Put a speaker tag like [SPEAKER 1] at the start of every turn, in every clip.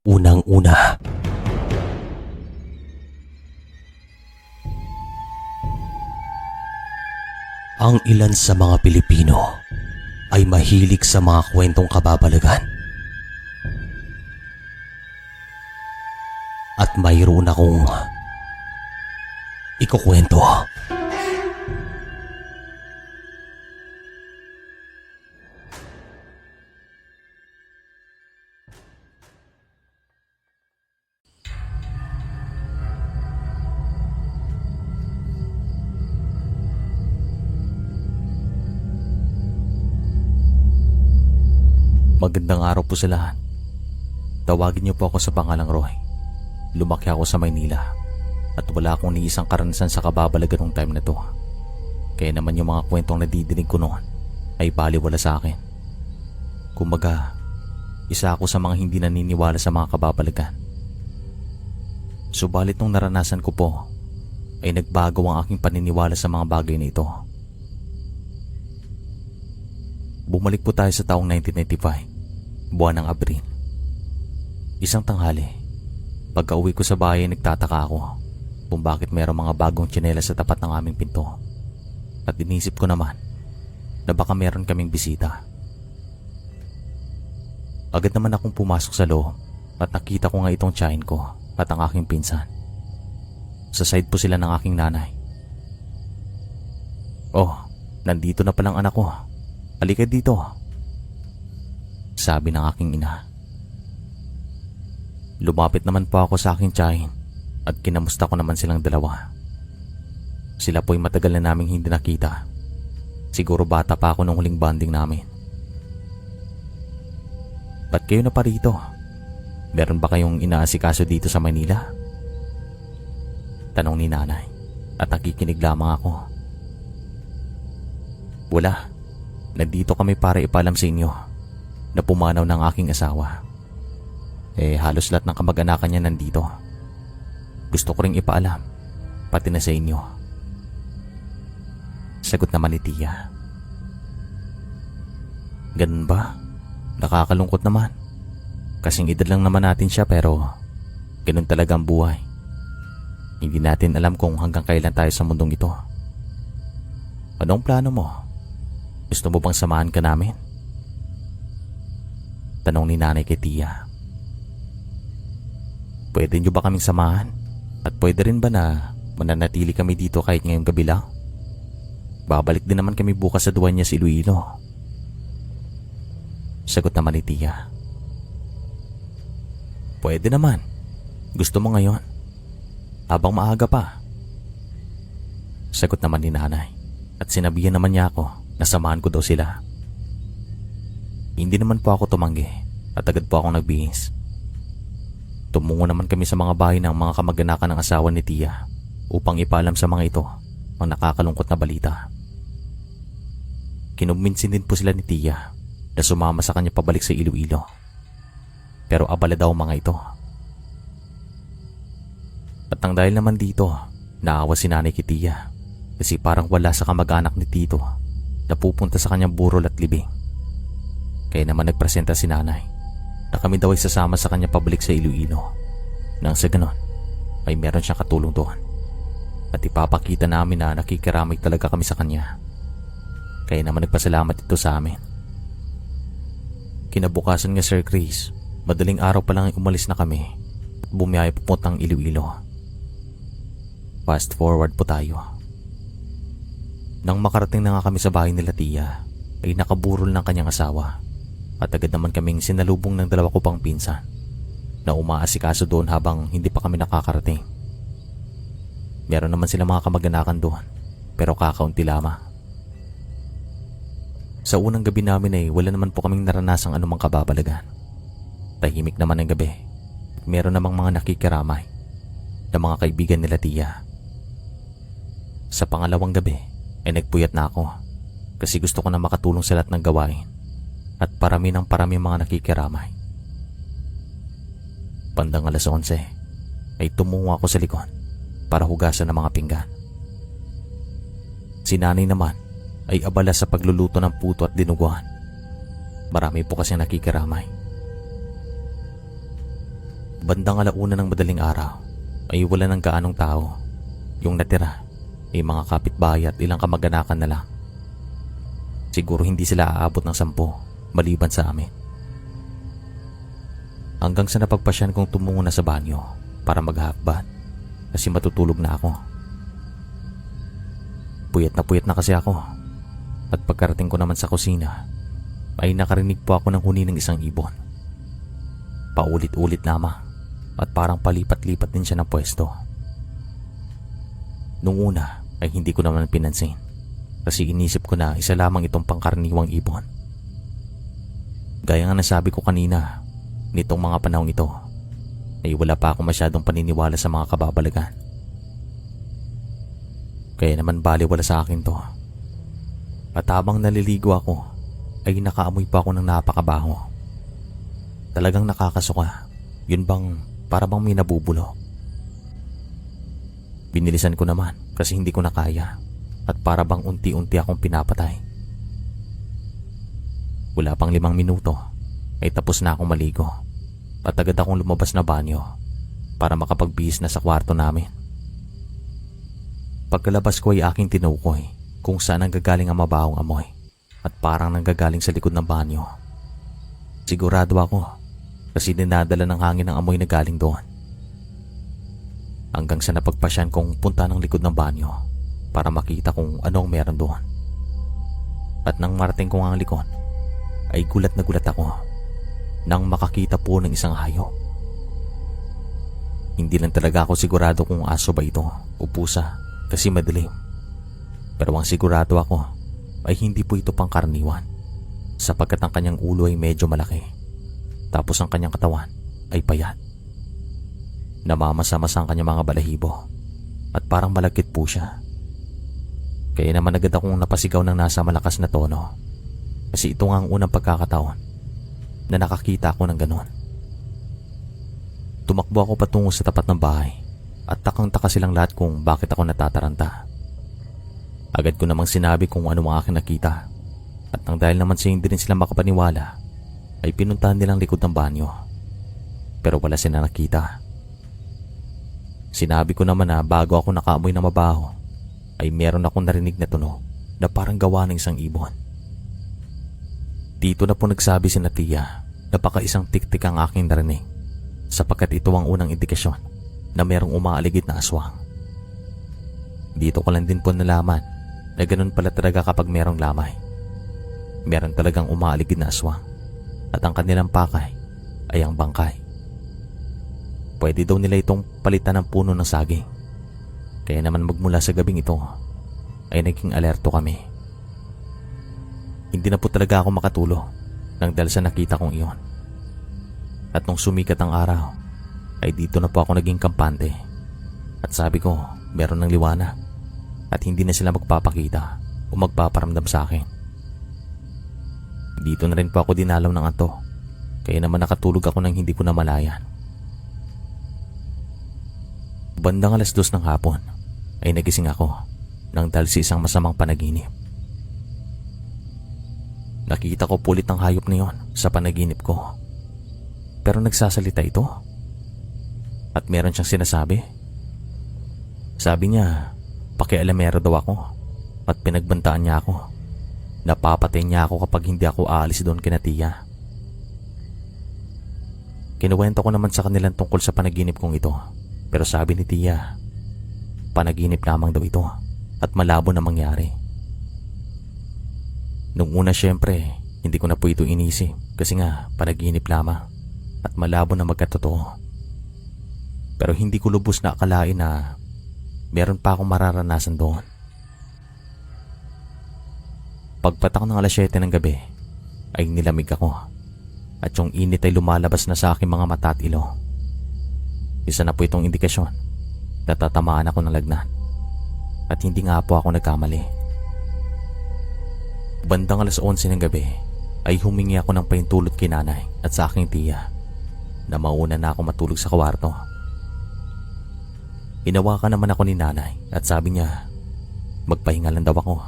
[SPEAKER 1] Unang-una, ang ilan sa mga Pilipino ay mahilig sa mga kwentong kababalagan. At mayroon akong ikukwento. Magandang araw po sa lahat. Tawagin niyo po ako sa pangalang Roy. Lumaki ako sa Maynila at wala akong ni isang karanasan sa kababalagan ng time na to. Kaya naman yung mga kwentong nadidinig ko noon ay baliwala sa akin. Kumbaga, isa ako sa mga hindi naniniwala sa mga kababalagan. Subalit nung naranasan ko po, ay nagbago ang aking paniniwala sa mga bagay na ito. Bumalik po tayo sa taong 1995, buwan ng Abril. Isang tanghali, pagka-uwi ko sa bahay nagtataka ako kung bakit mayroong mga bagong tsinelas sa tapat ng aming pinto. At inisip ko naman na baka meron kaming bisita. Agad naman akong pumasok sa loob at nakita ko nga itong tiyahin ko at ang aking pinsan. Sa side po sila ng aking nanay. "Oh, nandito na palang anak ko. Halika dito," sabi ng aking ina. Lumapit naman po ako sa aking tiyahin at kinamusta ko naman silang dalawa. Sila po'y matagal na naming hindi nakita. Siguro bata pa ako nung huling bonding namin. "Ba't kayo na pa rito? Meron ba kayong inaasikaso dito sa Manila?" tanong ni nanay at nakikinig lamang ako. "Wala. Nandito kami para ipaalam sa inyo na pumanaw ng aking asawa. Halos lahat ng kamag-anakan niya nandito. Gusto ko ring ipaalam, pati na sa inyo," sagot naman ni Tia. "Ganun ba? Nakakalungkot naman. Kasing edad lang naman natin siya pero ganun talaga ang buhay. Hindi natin alam kung hanggang kailan tayo sa mundong ito. Anong plano mo? Gusto mo bang samahan ka namin?" tanong ni nanay kay Tia. "Pwede nyo ba kaming samahan? At pwede rin ba na mananatili kami dito kahit ngayong gabi lang? Babalik din naman kami bukas sa Dueñas, Iloilo," sagot naman ni Tia. "Pwede naman. Gusto mo ngayon? Habang maaga pa," sagot naman ni nanay at sinabihan naman niya ako na samahan ko daw sila. Hindi naman po ako tumanggi at agad po akong nagbihis. Tumungo naman kami sa mga bahay ng mga kamag-anakan ng asawa ni Tia upang ipaalam sa mga ito ang nakakalungkot na balita. Kinumbinsin din po sila ni Tia na sumama sa kanya pabalik sa Iloilo. Pero abala daw mga ito. At nang dahil naman dito, naawa si nanay kay Tia kasi parang wala sa kamag-anak ni Tito na pupunta sa kanyang burol at libing. Kaya naman nagpresenta si nanay na kami daw ay sasama sa kanya pabalik sa Iloilo. Nang sa ganon ay meron siyang katulong doon at ipapakita namin na nakikiramay talaga kami sa kanya. Kaya naman nagpasalamat ito sa amin. Kinabukasan nga, Sir Chris, madaling araw pa lang ay umalis na kami at bumiyahe papuntang Iloilo. Fast forward po tayo. Nang makarating na nga kami sa bahay nila Tia, ay nakaburol ng kanyang asawa at agad naman kaming sinalubong ng dalawa ko pang pinsan na umaasikaso doon habang hindi pa kami nakakarating. Meron naman sila mga kamag-anakan doon pero kakaunti lamang. Sa unang gabi namin ay wala naman po kaming naranasang anumang kababalagan. Tahimik naman ang gabi at meron namang mga nakikiramay na mga kaibigan nila Tia. Sa pangalawang gabi ay nagpuyat na ako kasi gusto ko na makatulong sa lahat ng gawain at parami ng parami mga nakikiramay. Bandang 11:00 ay tumungo ako sa likod para hugasan ng mga pinggan. Si nanay naman ay abala sa pagluluto ng puto at dinuguan. Marami po kasi nakikiramay. Bandang 1:00 ng madaling araw ay wala ng gaanong tao. Yung natira ay mga kapitbahay at ilang kamag-anakan na lang. Siguro hindi sila aabot ng 10 maliban sa amin. Hanggang sa napagpasyan kong tumungo na sa banyo para maghakbat kasi matutulog na ako. Puyat na kasi ako at pagkarating ko naman sa kusina ay nakarinig po ako ng huni ng isang ibon. Paulit-ulit lamang at parang palipat-lipat din siya ng pwesto. Nung una ay hindi ko naman pinansin kasi inisip ko na isa lamang itong pangkaraniwang ibon. Gaya nga nasabi ko kanina, nitong mga panahong ito ay wala pa ako masyadong paniniwala sa mga kababalagan. Kaya naman baliwala sa akin to. At habang naliligo ako ay nakaamoy pa ako ng napakabaho. Talagang nakakasuka. Yun bang para bang may nabubulo. Binilisan ko naman kasi hindi ko na kaya at para bang unti-unti akong pinapatay. Wala pang 5 minuto ay tapos na akong maligo at agad akong lumabas na banyo para makapagbihis na sa kwarto namin. Pagkalabas ko ay aking tinukoy kung saan nanggagaling ang mabahong amoy at parang nanggagaling sa likod ng banyo. Sigurado ako kasi dinadala ng hangin ang amoy na galing doon. Hanggang sa napagpasyan kong punta ng likod ng banyo para makita kung ano ang meron doon. At nang marating ko ang likod ay gulat na gulat ako nang makakita po ng isang hayop. Hindi lang talaga ako sigurado kung aso ba ito o pusa kasi madilim. Pero ang sigurado ako ay hindi po ito pangkaraniwan sapagkat ang kanyang ulo ay medyo malaki. Tapos ang kanyang katawan ay payat. Namamasa-masa ang kanyang mga balahibo at parang malagkit po siya. Kaya naman agad akong napasigaw ng nasa malakas na tono kasi ito nga ang unang pagkakataon na nakakita ako ng ganon. Tumakbo ako patungo sa tapat ng bahay at takang-taka silang lahat kung bakit ako natataranta. Agad ko namang sinabi kung ano ang aking nakita at nang dahil naman sa hindi rin sila makapaniwala ay pinuntahan nilang likod ng banyo. Pero wala sila nakita. Sinabi ko naman na bago ako nakaamoy na mabaho ay meron akong narinig na tunog na parang gawa ng isang ibon. Dito na po nagsabi si Natia na baka isang tiktik ang aking narinig sapagkat ito ang unang indikasyon na merong umaaligid na aswang. Dito ko lang din po nalaman na ganun pala talaga kapag merong lamay. Meron talagang umaaligid na aswang at ang kanilang pakay ay ang bangkay. Pwede daw nila itong palitan ng puno ng saging. Kaya naman magmula sa gabing ito ay naging alerto kami. Hindi na po talaga ako makatulog nang dahil sa nakita kong iyon. At nung sumikat ang araw ay dito na po ako naging kampante. At sabi ko meron ng liwanag at hindi na sila magpapakita o magpaparamdam sa akin. Dito na rin po ako dinalaw ng anto kaya naman nakatulog ako nang hindi ko na malayan. Bandang 2:00 ng hapon ay nagising ako nang dahil sa isang masamang panaginip. Nakita ko pulit ang hayop na yon sa panaginip ko. Pero nagsasalita ito. At meron siyang sinasabi. Sabi niya, pakialamero daw ako at pinagbantaan niya ako. Napapatay niya ako kapag hindi ako aalis doon kina Tia. Kinuwento ko naman sa kanilang tungkol sa panaginip kong ito. Pero sabi ni Tia, panaginip lamang daw ito at malabo na mangyari. Nung una syempre, hindi ko na po ito inisip kasi nga panaginip lamang at malabo na magkatotoo. Pero hindi ko lubos na akalain na meron pa akong mararanasan doon. Pagpatak ng 7:00 ng gabi ay nilamig ako at yung init ay lumalabas na sa aking mga mata at ilong. Isa na po itong indikasyon na tatamaan ako ng lagnat at hindi nga po ako nagkamali. Bandang 11:00 ng gabi ay humingi ako ng pahintulot kay nanay at sa aking tiya na mauna na ako matulog sa kwarto. Inawakan naman ako ni nanay at sabi niya magpahinga lang daw ako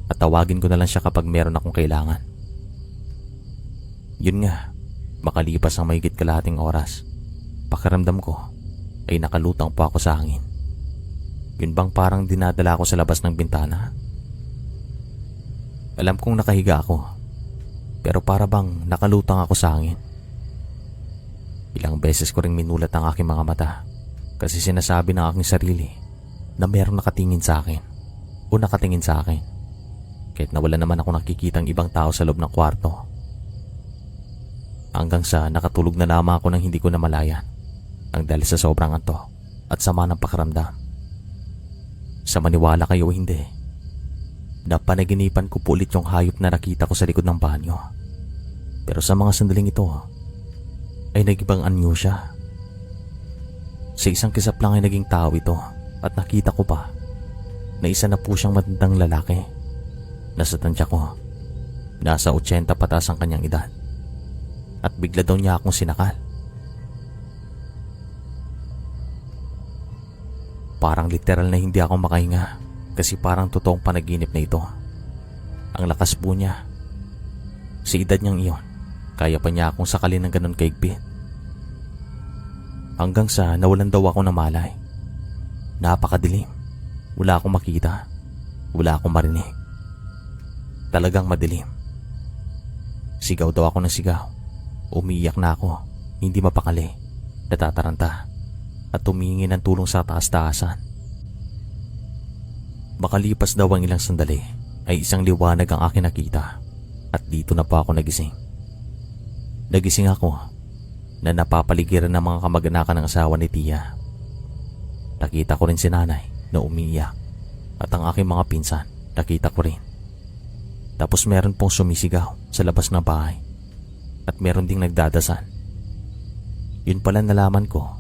[SPEAKER 1] at tawagin ko na lang siya kapag meron akong kailangan. Yun nga, makalipas ang mahigit kalahating oras, pakiramdam ko ay nakalutang po ako sa hangin. Yun bang parang dinadala ako sa labas ng bintana? Alam kong nakahiga ako, pero para bang nakalutang ako sa hangin. Ilang beses ko ring minulat ang aking mga mata kasi sinasabi ng aking sarili na merong nakatingin sa akin o nakatingin sa akin kahit na wala naman ako nakikitang ibang tao sa loob ng kwarto. Hanggang sa nakatulog na lamang ako nang hindi ko namalayan ang dahil sa sobrang antok at sama ng pakiramdam. Sa maniwala kayo o hindi, napanaginipan ko po ulit yung hayop na nakita ko sa likod ng banyo. Pero sa mga sandaling ito ay nagibang anyo siya. Sa isang kisap lang ay naging tao ito at nakita ko pa na isa na po siyang matandang lalaki. Nasa tansya ko, nasa 80 patas ang kanyang edad at bigla daw niya akong sinakal. Parang literal na hindi ako makahinga kasi parang totoong panaginip na ito. Ang lakas po niya. Sa edad niyang iyon, kaya pa niya akong sakalin ng ganun kaigpit. Hanggang sa nawalan daw ako ng malay. Napakadilim. Wala akong makita. Wala akong marinig. Talagang madilim. Sigaw daw ako ng sigaw. Umiiyak na ako. Hindi mapakali. Natataranta. At tumingi ng tulong sa taas-taasan. Makalipas daw ang ilang sandali ay isang liwanag ang aking nakita at dito na po ako nagising. Nagising ako na napapaligiran ng mga kamag-anakan ng asawa ni Tia. Nakita ko rin si nanay na umiiyak at ang aking mga pinsan nakita ko rin. Tapos meron pong sumisigaw sa labas ng bahay at meron ding nagdadasal. Yun pala nalaman ko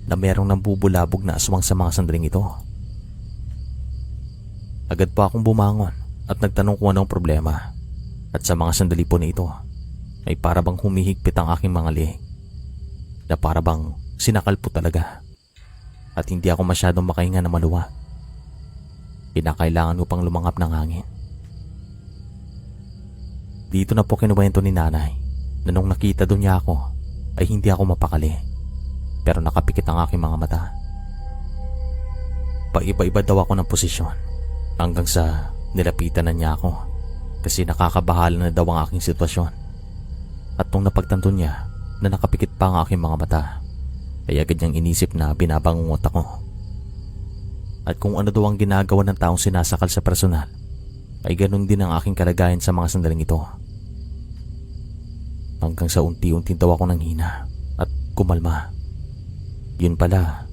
[SPEAKER 1] na merong nambubulabog na aswang sa mga sandaling ito. Agad pa akong bumangon at nagtanong kung anong problema. At sa mga sandali po na ito ay para bang humihigpit ang aking mga liig. Na para bang sinakal po talaga. At hindi ako masyadong makahinga na maluwa. Pinakailangan ko pang lumangap ng hangin. Dito na po kinuwento ni nanay na nung nakita doon niya ako ay hindi ako mapakali. Pero nakapikit ang aking mga mata. Paiba-iba daw ako ng posisyon hanggang sa nilapitan na niya ako kasi nakakabahala na daw ang aking sitwasyon. At nung napagtanto niya na nakapikit pa ang aking mga mata ay agad niyang inisip na binabangungot ako. At kung ano daw ang ginagawa ng taong sinasakal sa personal ay ganun din ang aking kalagayan sa mga sandaling ito. Hanggang sa unti-unti daw ako nanghina at kumalma. Yun pala,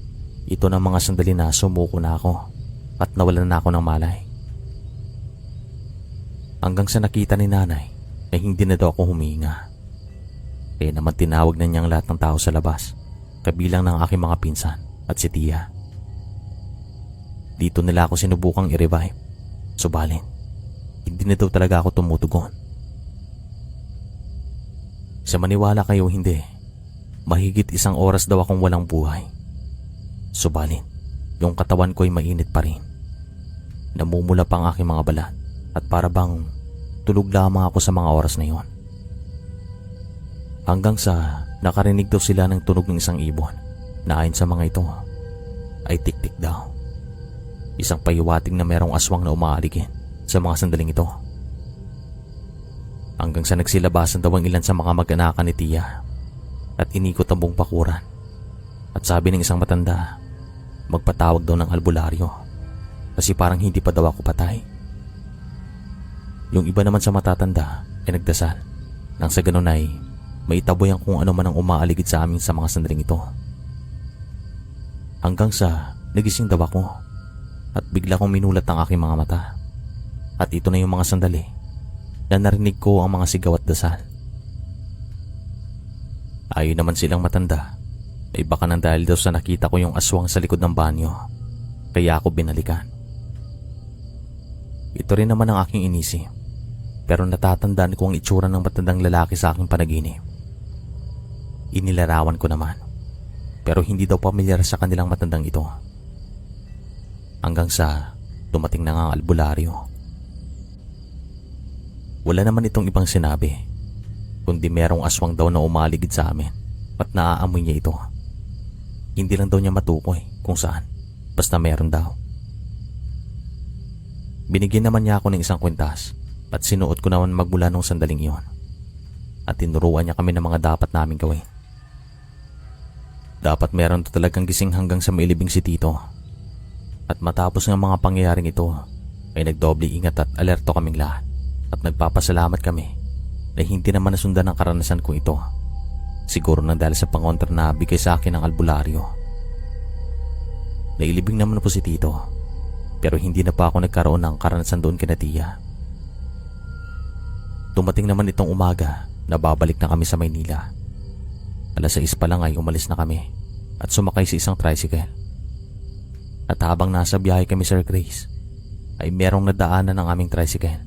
[SPEAKER 1] ito na mga sandali na sumuko na ako at nawalan na ako ng malay. Hanggang sa nakita ni nanay ay hindi na daw ako humihinga. Kaya naman tinawag na niya ang lahat ng tao sa labas, kabilang ng aking mga pinsan at si Tia. Dito nila ako sinubukang i-revive, subalit hindi na daw talaga ako tumutugon. Sa maniwala kayo hindi, mahigit 1 oras daw akong walang buhay. Subalit, yung katawan ko ay mainit pa rin. Namumula pa ang aking mga balat at para bang tulog lamang ako sa mga oras na yon. Hanggang sa nakarinig daw sila ng tunog ng isang ibon na ayon sa mga ito ay tik-tik daw. Isang pahiwatig na merong aswang na umaaligin sa mga sandaling ito. Hanggang sa nagsilabasan daw ang ilan sa mga mag-anakan ni Tia at inikot ang buong pakuran. At sabi ng isang matanda, magpatawag daw ng albularyo kasi parang hindi pa daw ako patay. Yung iba naman sa matatanda ay nagdasal nang sa ganun ay maitaboy ang kung ano man ang umaaligid sa amin sa mga sandaling ito. Hanggang sa nagising daw ako at bigla kong minulat ang aking mga mata. At ito na yung mga sandali na narinig ko ang mga sigaw at dasal. Ayon naman silang matanda ay baka nang dahil daw sa nakita ko yung aswang sa likod ng banyo kaya ako binalikan. Ito rin naman ang aking inisip, pero natatandaan ko ang itsura ng matandang lalaki sa aking panaginip. Inilarawan ko naman, pero hindi daw pamilyar sa kanilang matandang ito. Hanggang sa dumating na nga ang albularyo. Wala naman itong ibang sinabi, kundi merong aswang daw na umaligid sa amin at naaamoy niya ito. Hindi lang daw niya matukoy kung saan, basta meron daw. Binigyan naman niya ako ng isang kwintas at sinuot ko naman magmula nung sandaling iyon. At tinuruan niya kami ng mga dapat namin gawin. Dapat meron to talagang gising hanggang sa mailibing si Tito. At matapos ng mga pangyayaring ito, ay nagdoble ingat at alerto kaming lahat. At nagpapasalamat kami na hindi naman nasundan ang karanasan ko ito. Siguro na dahil sa pangontra na bigay sa akin ng albularyo. Nailibing naman po si Tito, pero hindi na pa ako nagkaroon ng karanasan doon kina Tia. Dumating naman itong umaga na babalik na kami sa Maynila. Alas 6 pa lang ay umalis na kami at sumakay sa isang tricycle. At habang nasa biyahe kami, Sir Grace, ay merong nadaanan ng aming tricycle.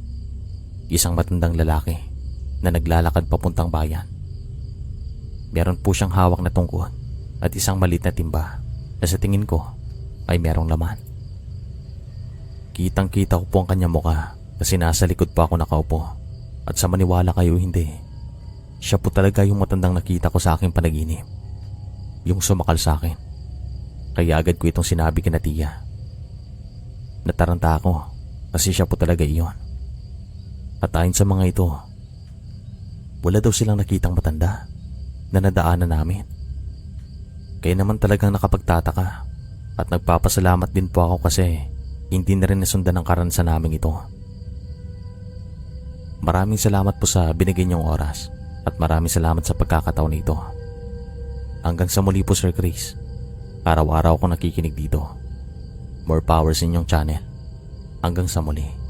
[SPEAKER 1] Isang matandang lalaki na naglalakad papuntang bayan. Meron po siyang hawak na tungkod at isang maliit na timba na sa tingin ko ay merong laman. Kitang-kita ko po ang kanyang muka kasi nasa likod pa ako nakaupo. At sa maniwala kayo hindi, siya po talaga yung matandang nakita ko sa aking panaginip. Yung sumakal sa akin. Kaya agad ko itong sinabi kina Tia. Nataranta ako kasi siya po talaga iyon. At ayon sa mga ito, wala daw silang nakitang matanda na nadaanan namin. Kaya naman talagang nakapagtataka at nagpapasalamat din po ako kasi hindi na rin nasundan ang karanasan namin ito. Maraming salamat po sa binigay niyong oras at maraming salamat sa pagkakataon nito. Hanggang sa muli po, Sir Chris. Araw-araw ako nakikinig dito. More power sa inyong channel. Hanggang sa muli.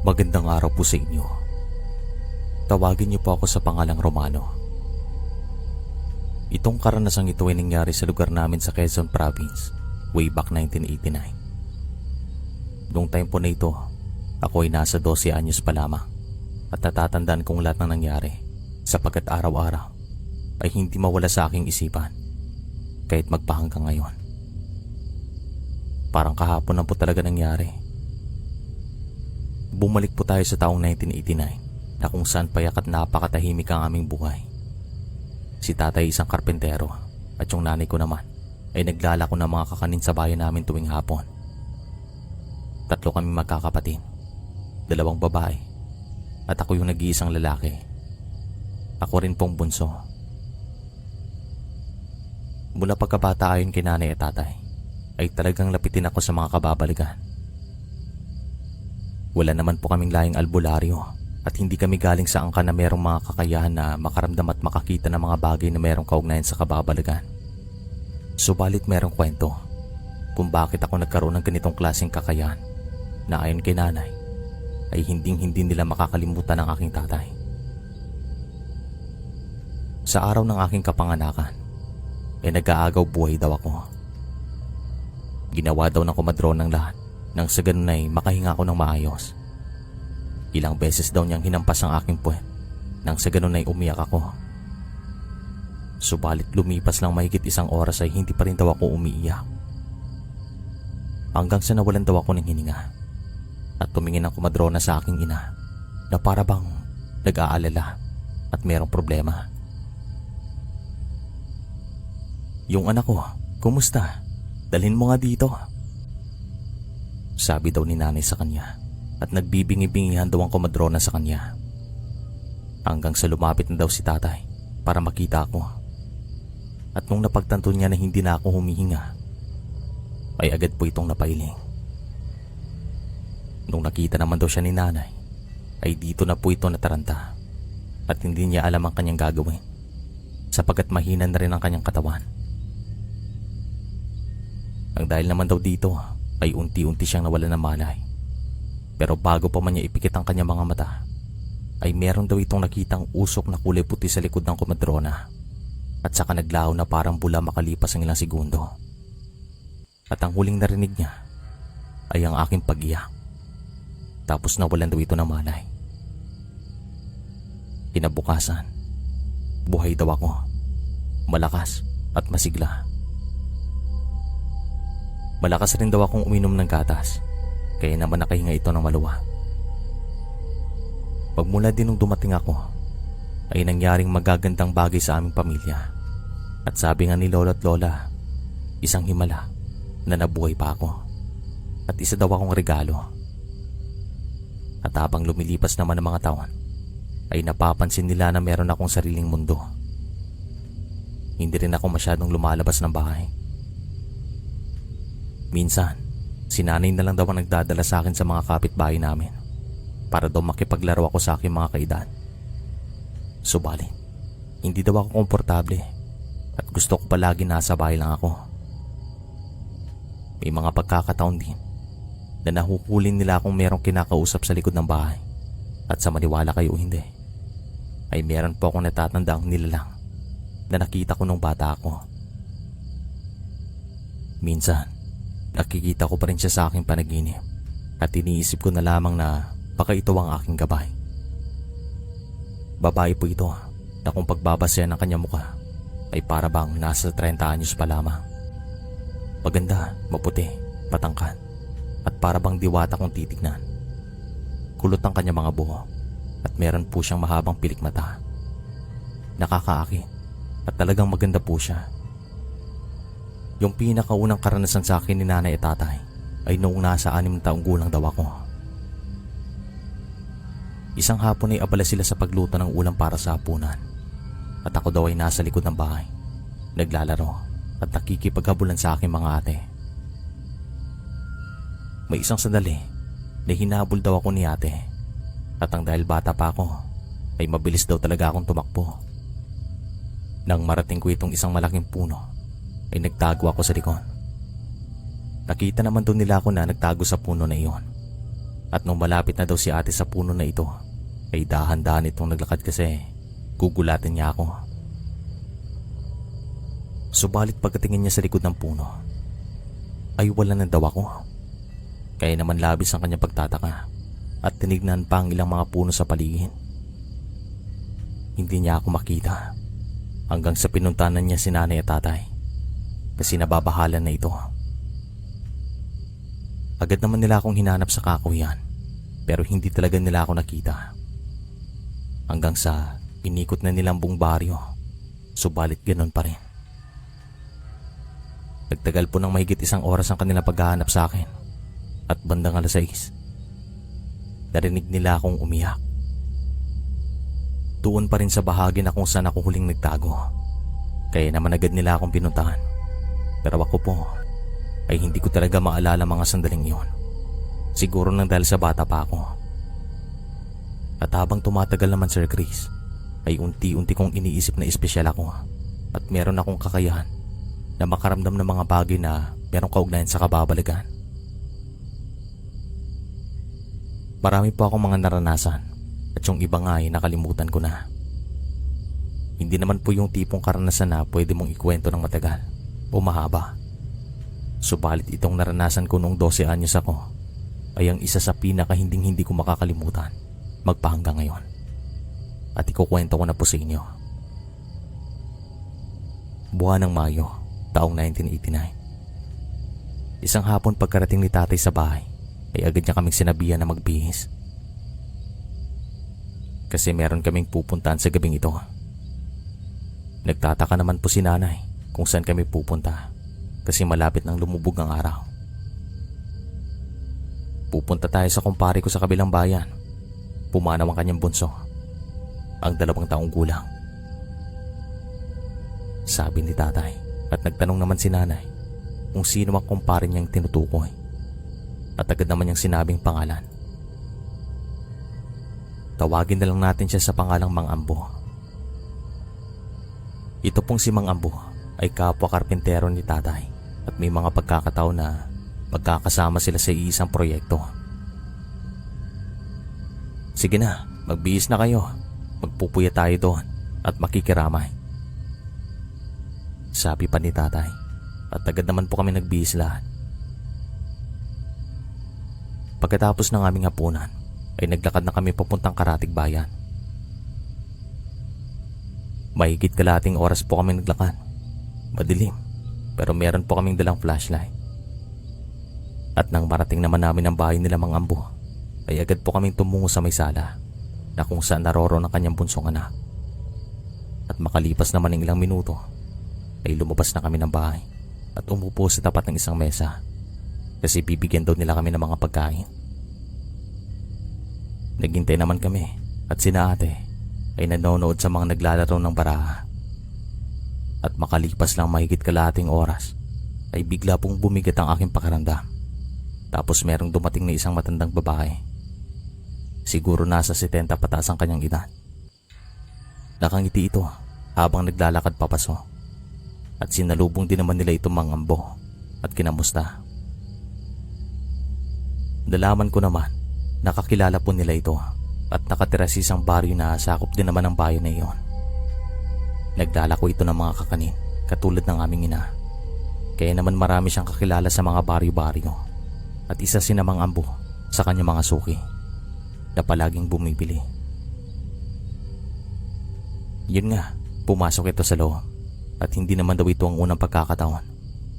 [SPEAKER 1] Magandang araw po sa inyo. Tawagin niyo po ako sa pangalang Romano. Itong karanasang ito ay nangyari sa lugar namin sa Quezon Province way back 1989. Noong time po na ito, ako ay nasa 12 anyos pa lamang at natatandaan kong lahat ng nangyari sapagkat araw-araw ay hindi mawala sa aking isipan kahit magpahanggang ngayon. Parang kahapon lang po talaga nangyari. Bumalik po tayo sa taong 1989 na kung saan payak at napakatahimik ang aming buhay. Si tatay isang karpentero at yung nanay ko naman ay naglalako ng mga kakanin sa bayan namin tuwing hapon. 3 kami magkakapatid, 2 babae at ako yung nag-iisang lalaki. Ako rin pong bunso. Mula pagkabata ayon kay nanay at tatay ay talagang lapitin ako sa mga kababaligan. Wala naman po kaming lahing albularyo at hindi kami galing sa angkan na merong mga kakayahan na makaramdam at makakita ng mga bagay na merong kaugnayan sa kababalagan. Subalit merong kwento kung bakit ako nagkaroon ng ganitong klaseng kakayahan na ayon kay nanay ay hindi nila makakalimutan ang aking tatay. Sa araw ng aking kapanganakan ay nag-aagaw buhay daw ako. Ginawa daw ng komadron ng lahat nang sa ganun ay makahinga ako ng maayos. Ilang beses daw niyang hinampas ang aking puwet nang sa ganun ay umiyak ako. Subalit lumipas lang mahigit 1 oras ay hindi pa rin daw ako umiiyak. Hanggang sa nawalan daw ako ng hininga at tumingin ang komadrona sa aking ina na para bang nag-aalala at merong problema. Yung anak ko, kumusta? Dalhin mo nga dito. Sabi daw ni nanay sa kanya at nagbibingi-bingihan daw ang komadrona sa kanya. Hanggang sa lumapit na daw si tatay para makita ako. At nung napagtanto niya na hindi na ako humihinga, ay agad po itong napailing. Nung nakita naman daw siya ni nanay, ay dito na po ito nataranta at hindi niya alam ang kanyang gagawin sapagkat mahina na rin ang kanyang katawan. Ang dahil naman daw dito ay unti-unti siyang nawalan ng malay. Pero bago pa man niya ipikit ang kanyang mga mata, ay meron daw itong nakitang usok na kulay puti sa likod ng komadrona at saka naglaho na parang bula makalipas ang ilang segundo. At ang huling narinig niya ay ang aking pag-iyak. Tapos nawalan daw ito ng malay. Kinabukasan, buhay daw ako, malakas at masigla. Malakas rin daw akong uminom ng gatas, kaya naman nakahinga ito ng maluwag. Magmula din nung dumating ako, ay nangyaring magagandang bagay sa aming pamilya. At sabi nga ni Lolo at Lola, isang himala na nabuhay pa ako. At isa daw akong regalo. At habang lumilipas naman ang mga taon, ay napapansin nila na meron akong sariling mundo. Hindi rin ako masyadong lumalabas ng bahay. Minsan, si nanay na lang daw ang nagdadala sa akin sa mga kapitbahay namin para daw makipaglaro ako sa aking mga kaedad. Subalit, hindi daw ako komportable at gusto ko palagi nasa bahay lang ako. May mga pagkakataon din na nahuhulin nila akong merong kinakausap sa likod ng bahay, at sa maniwala kayo o hindi, ay meron po akong natatandaang nilalang na nakita ko nung bata ako. Minsan, nakikita ko pa rin siya sa aking panaginip at iniisip ko na lamang na baka ito ang aking gabay. Babae po ito na kung pagbabasehan ng kanyang mukha ay para bang nasa 30 anyos pa lamang. Maganda, maputi, patangkad at para bang diwata kung titignan. Kulot ang kanyang mga buhok at meron po siyang mahabang pilik mata. Nakakaakit at talagang maganda po siya. Yung pinakaunang karanasan sa akin ni nanay at tatay ay noong nasa 6 taong gulang daw ako. Isang hapon ay abala sila sa pagluto ng ulam para sa hapunan. At ako daw ay nasa likod ng bahay, naglalaro at nakikipaghabulan sa aking mga ate. May isang sandali na hinabol daw ako ni ate. At ang dahil bata pa ako, ay mabilis daw talaga akong tumakbo. Nang marating ko itong isang malaking puno, ay nagtago ako sa likod. Nakita naman doon nila ako na nagtago sa puno na iyon. At nung malapit na daw si ate sa puno na ito, ay dahan-dahan itong naglakad kasi gugulatin niya ako. Subalit pagkatingin niya sa likod ng puno, ay wala na daw ako. Kaya naman labis ang kanyang pagtataka at tinignan pa ang ilang mga puno sa paligid. Hindi niya ako makita hanggang sa pinuntanan niya si nanay at tatay kasi nababahala na ito. Agad naman nila akong hinanap sa kakuyan pero hindi talaga nila ako nakita. Hanggang sa inikot na nilang buong baryo, subalit ganoon pa rin. Nagtagal po ng mahigit 1 oras ang kanilang paghahanap sa akin at bandang 6:00, narinig nila akong umiyak. Doon pa rin sa bahagi na kung saan ako huling nagtago, kaya naman agad nila akong pinuntahan. Pero ako po ay hindi ko talaga maalala mga sandaling iyon. Siguro nang dahil sa bata pa ako. At habang tumatagal naman Sir Chris, ay unti-unti kong iniisip na espesyal ako at meron akong kakayahan na makaramdam ng mga bagay na merong kaugnayan sa kababalagan. Marami po akong mga naranasan at yung iba nga ay nakalimutan ko na. Hindi naman po yung tipong karanasan na pwede mong ikwento ng matagal o mahaba. Subalit itong naranasan ko noong 12 anyos ako ay ang isa sa pinaka hindi ko makakalimutan magpahanggang ngayon. At ikukwento ko na po sa inyo. Buwan ng Mayo, taong 1989. Isang hapon pagkarating ni tatay sa bahay, ay agad niya kaming sinabihan na magbihis. Kasi meron kaming pupuntahan sa gabing ito. Nagtataka naman po si nanay kung saan kami pupunta kasi malapit nang lumubog ang araw. Pupunta tayo sa kumpare ko sa kabilang bayan. Pumanaw ang kanyang bunso, ang 2 taong gulang. Sabi ni tatay at nagtanong naman si nanay kung sino ang kumpare niyang tinutukoy. At agad naman niyang sinabing pangalan. Tawagin na lang natin siya sa pangalang Mang Ambo. Ito pong si Mang Ambo ay kapwa karpintero ni tatay at may mga pagkakataon na magkakasama sila sa isang proyekto. Sige na, magbihis na kayo. Magpupuya tayo doon at makikiramay. Sabi pa ni tatay at agad naman po kami nagbihis lahat. Pagkatapos ng aming hapunan ay naglakad na kami papuntang Karatig Bayan. Mahigit kalahating oras po kami naglakad. Madilim, pero meron po kaming dalang flashlight. At nang marating naman namin ang bahay nila Mang Ambo, ay agad po kaming tumungo sa may sala na kung saan naroroon ang kanyang bunsong anak. At makalipas naman ng ilang minuto ay lumabas na kami ng bahay at umupo sa tapat ng isang mesa kasi bibigyan daw nila kami ng mga pagkain. Naghintay naman kami at sina ate ay nanonood sa mga naglalaro ng baraha. At makalipas lang mahigit kalahating oras ay bigla pong bumigat ang aking pakiramdam. Tapos merong dumating na isang matandang babae. Siguro nasa 70 pataas ang kanyang edad. Nakangiti ito habang naglalakad papaso. At sinalubong din naman nila ito Mang Ambo at kinamusta. Nalaman ko naman, nakakilala po nila ito at nakatira sa isang baryo na sakop din naman ng bayo na iyon. Naglalako ito ng mga kakanin katulad ng aming ina. Kaya naman marami siyang kakilala sa mga baryo-baryo. At isa si Mang Ambo sa kanyang mga suki na palaging bumibili. Yun nga, pumasok ito sa loob at hindi naman daw ito ang unang pagkakataon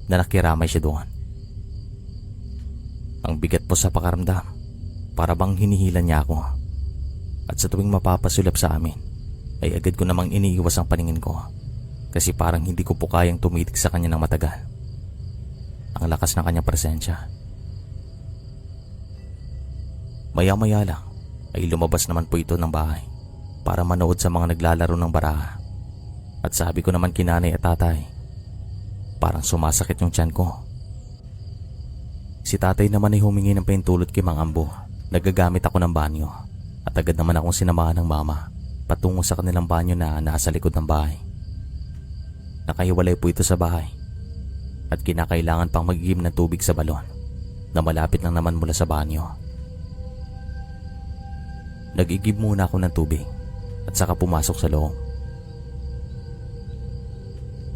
[SPEAKER 1] na nakiramay siya doon. Ang bigat po sa pakaramdam, para bang hinihila niya ako. At sa tuwing mapapasulap sa amin, ay agad ko namang iniiwas ang paningin ko kasi parang hindi ko po kayang tumitig sa kanya ng matagal. Ang lakas ng kanyang presensya. Maya-maya lang ay lumabas naman po ito ng bahay para manood sa mga naglalaro ng baraha. At sabi ko naman kinanay at tatay, parang sumasakit yung tiyan ko. Si tatay naman ay humingi ng paintulot kay Mang Ambo. Nagagamit ako ng banyo at agad naman akong sinamahan ng mama patungo sa kanilang banyo na nasa likod ng bahay. Nakahiwalay po ito sa bahay at kinakailangan pang mag-igib ng tubig sa balon na malapit lang naman mula sa banyo. Nag-igib muna ako ng tubig at saka pumasok sa loob.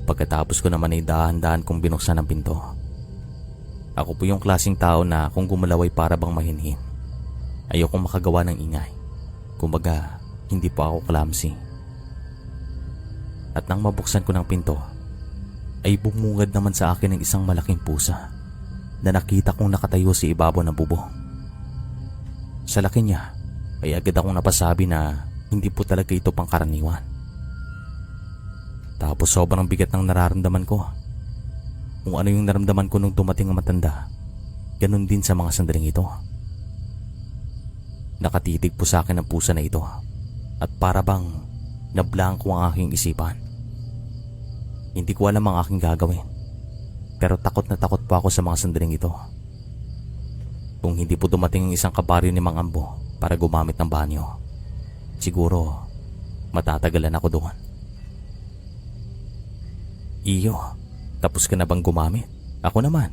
[SPEAKER 1] Pagkatapos ko naman ay dahan-dahan kong binuksan ang pinto. Ako po yung klaseng tao na kung gumalaw ay para bang mahinhin. Ayokong makagawa ng ingay. Kumbaga, hindi po ako clumsy. At nang mabuksan ko ng pinto, ay bumungad naman sa akin ng isang malaking pusa na nakita kong nakatayo sa ibabaw ng bubong. Sa laki niya, ay agad akong napasabi na hindi po talaga ito pangkaraniwan. Tapos sobrang bigat ng nararamdaman ko. Kung ano yung naramdaman ko nung dumating ang matanda, ganun din sa mga sandaling ito. Nakatitig po sa akin ang pusa na ito at para bang nablangko ang aking isipan. Hindi ko alam ang aking gagawin, pero takot na takot po ako sa mga sandaling ito. Kung hindi po dumating ang isang kabaryo ni Mang Ambo para gumamit ng banyo, siguro matatagalan ako doon. Iyo, tapos ka na bang gumamit? Ako naman,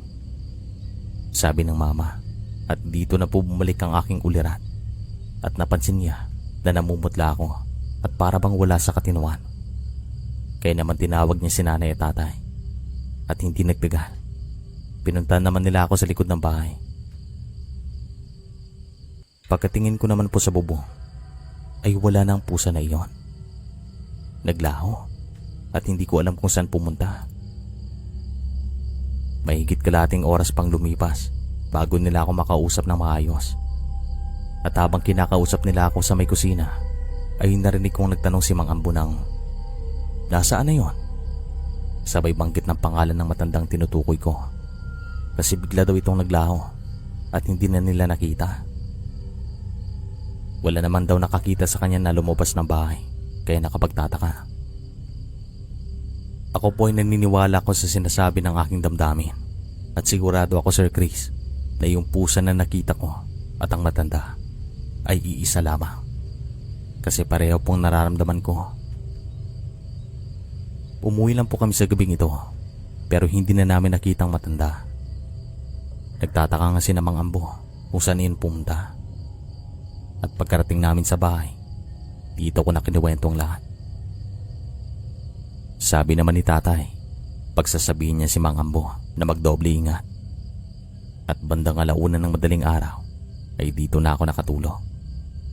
[SPEAKER 1] sabi ng mama. At dito na po bumalik ang aking ulirat at napansin niya na namumutla ako at para bang wala sa katinuan. Kaya naman tinawag niya si nanay at tatay at hindi nagtagal. Pinuntahan naman nila ako sa likod ng bahay. Pagkatingin ko naman po sa bubong ay wala na ang pusa na iyon. Naglaho at hindi ko alam kung saan pumunta. Mahigit kalahating oras pang lumipas bago nila ako makausap ng maayos. At habang kinakausap nila ako sa may kusina, ay narinig kong nagtanong si Mang Ambo ng, "Nasaan na yon?" Sabay banggit ng pangalan ng matandang tinutukoy ko. Kasi bigla daw itong naglaho at hindi na nila nakita. Wala naman daw nakakita sa kanya na lumabas ng bahay, kaya nakapagtataka. Ako po ay naniniwala ko sa sinasabi ng aking damdamin at sigurado ako, Sir Chris, na yung pusa na nakita ko at ang matanda ay iisa lamang. Kasi pareho pong nararamdaman ko. Umuwi lang po kami sa gabing ito pero hindi na namin nakita ang matanda. Nagtataka nga si Mang Ambo kung saan iyon pumunta. At pagkarating namin sa bahay, dito ko na kinuwento ang lahat. Sabi naman ni tatay, pagsasabihin niya si Mang Ambo na magdoble ingat. At bandang 1:00 ng madaling araw ay dito na ako nakatulog.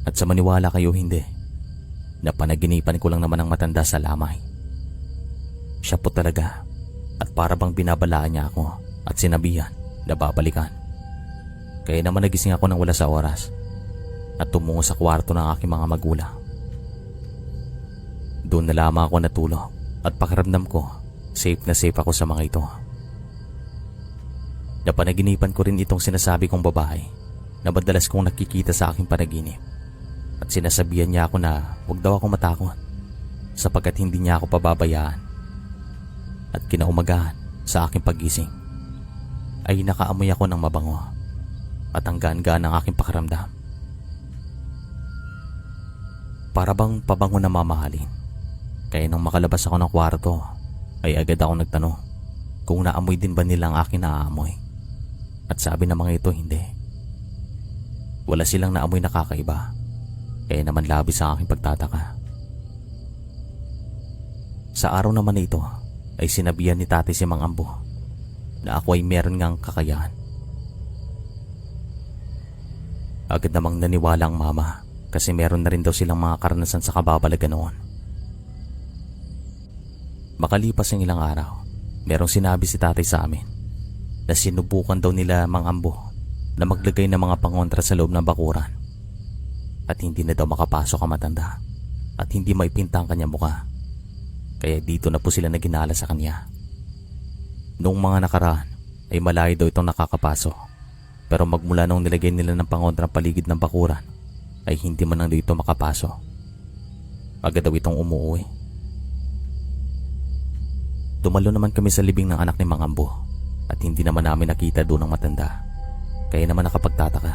[SPEAKER 1] At sa maniwala kayo hindi, napanaginipan ko lang naman ang matanda sa lamay. Siya po talaga, at para bang binabalaan niya ako at sinabihan na babalikan. Kaya naman nagising ako nang wala sa oras at tumungo sa kwarto ng aking mga magulang. Doon na lamang ako natulog at pakiramdam ko safe na safe ako sa mga ito. Napanaginipan ko rin itong sinasabi kong babae na madalas kong nakikita sa aking panaginip at sinasabihan niya ako na huwag daw ako matakot sapagkat hindi niya ako pababayaan. At kinaumagahan sa aking paggising ay nakaamoy ako ng mabango at ang gaan-gaan ng aking pakiramdam. Para bang pabango na mamahalin. Kaya nang makalabas ako ng kwarto ay agad ako nagtanong kung naamoy din ba nila ang aking naaamoy. At sabi ng mga ito hindi. Wala silang naamoy na kakaiba. Kaya naman labis ang aking pagtataka. Sa araw naman na ito ay sinabihan ni Tatay si Mang Ambo na ako ay meron ngang kakayahan. Agad namang naniwala ang mama kasi meron na rin daw silang mga karanasan sa kababalagan noon. Makalipas ang ilang araw, merong sinabi si Tatay sa amin na sinubukan daw nila Mang Ambo na maglagay ng mga pangontra sa loob ng bakuran at hindi na daw makapasok ang matanda at hindi maipinta ang kanyang mukha. Kaya dito na po sila naginala sa kanya. Noong mga nakaraan ay malayo daw itong nakakapasok, pero magmula nung nilagay nila ng pangontra ang paligid ng bakuran ay hindi man lang daw ito makapasok. Agad daw itong umuwi. Tumalo naman kami sa libing ng anak ni Mang Ambo at hindi naman namin nakita doon ang matanda. Kaya naman nakapagtataka.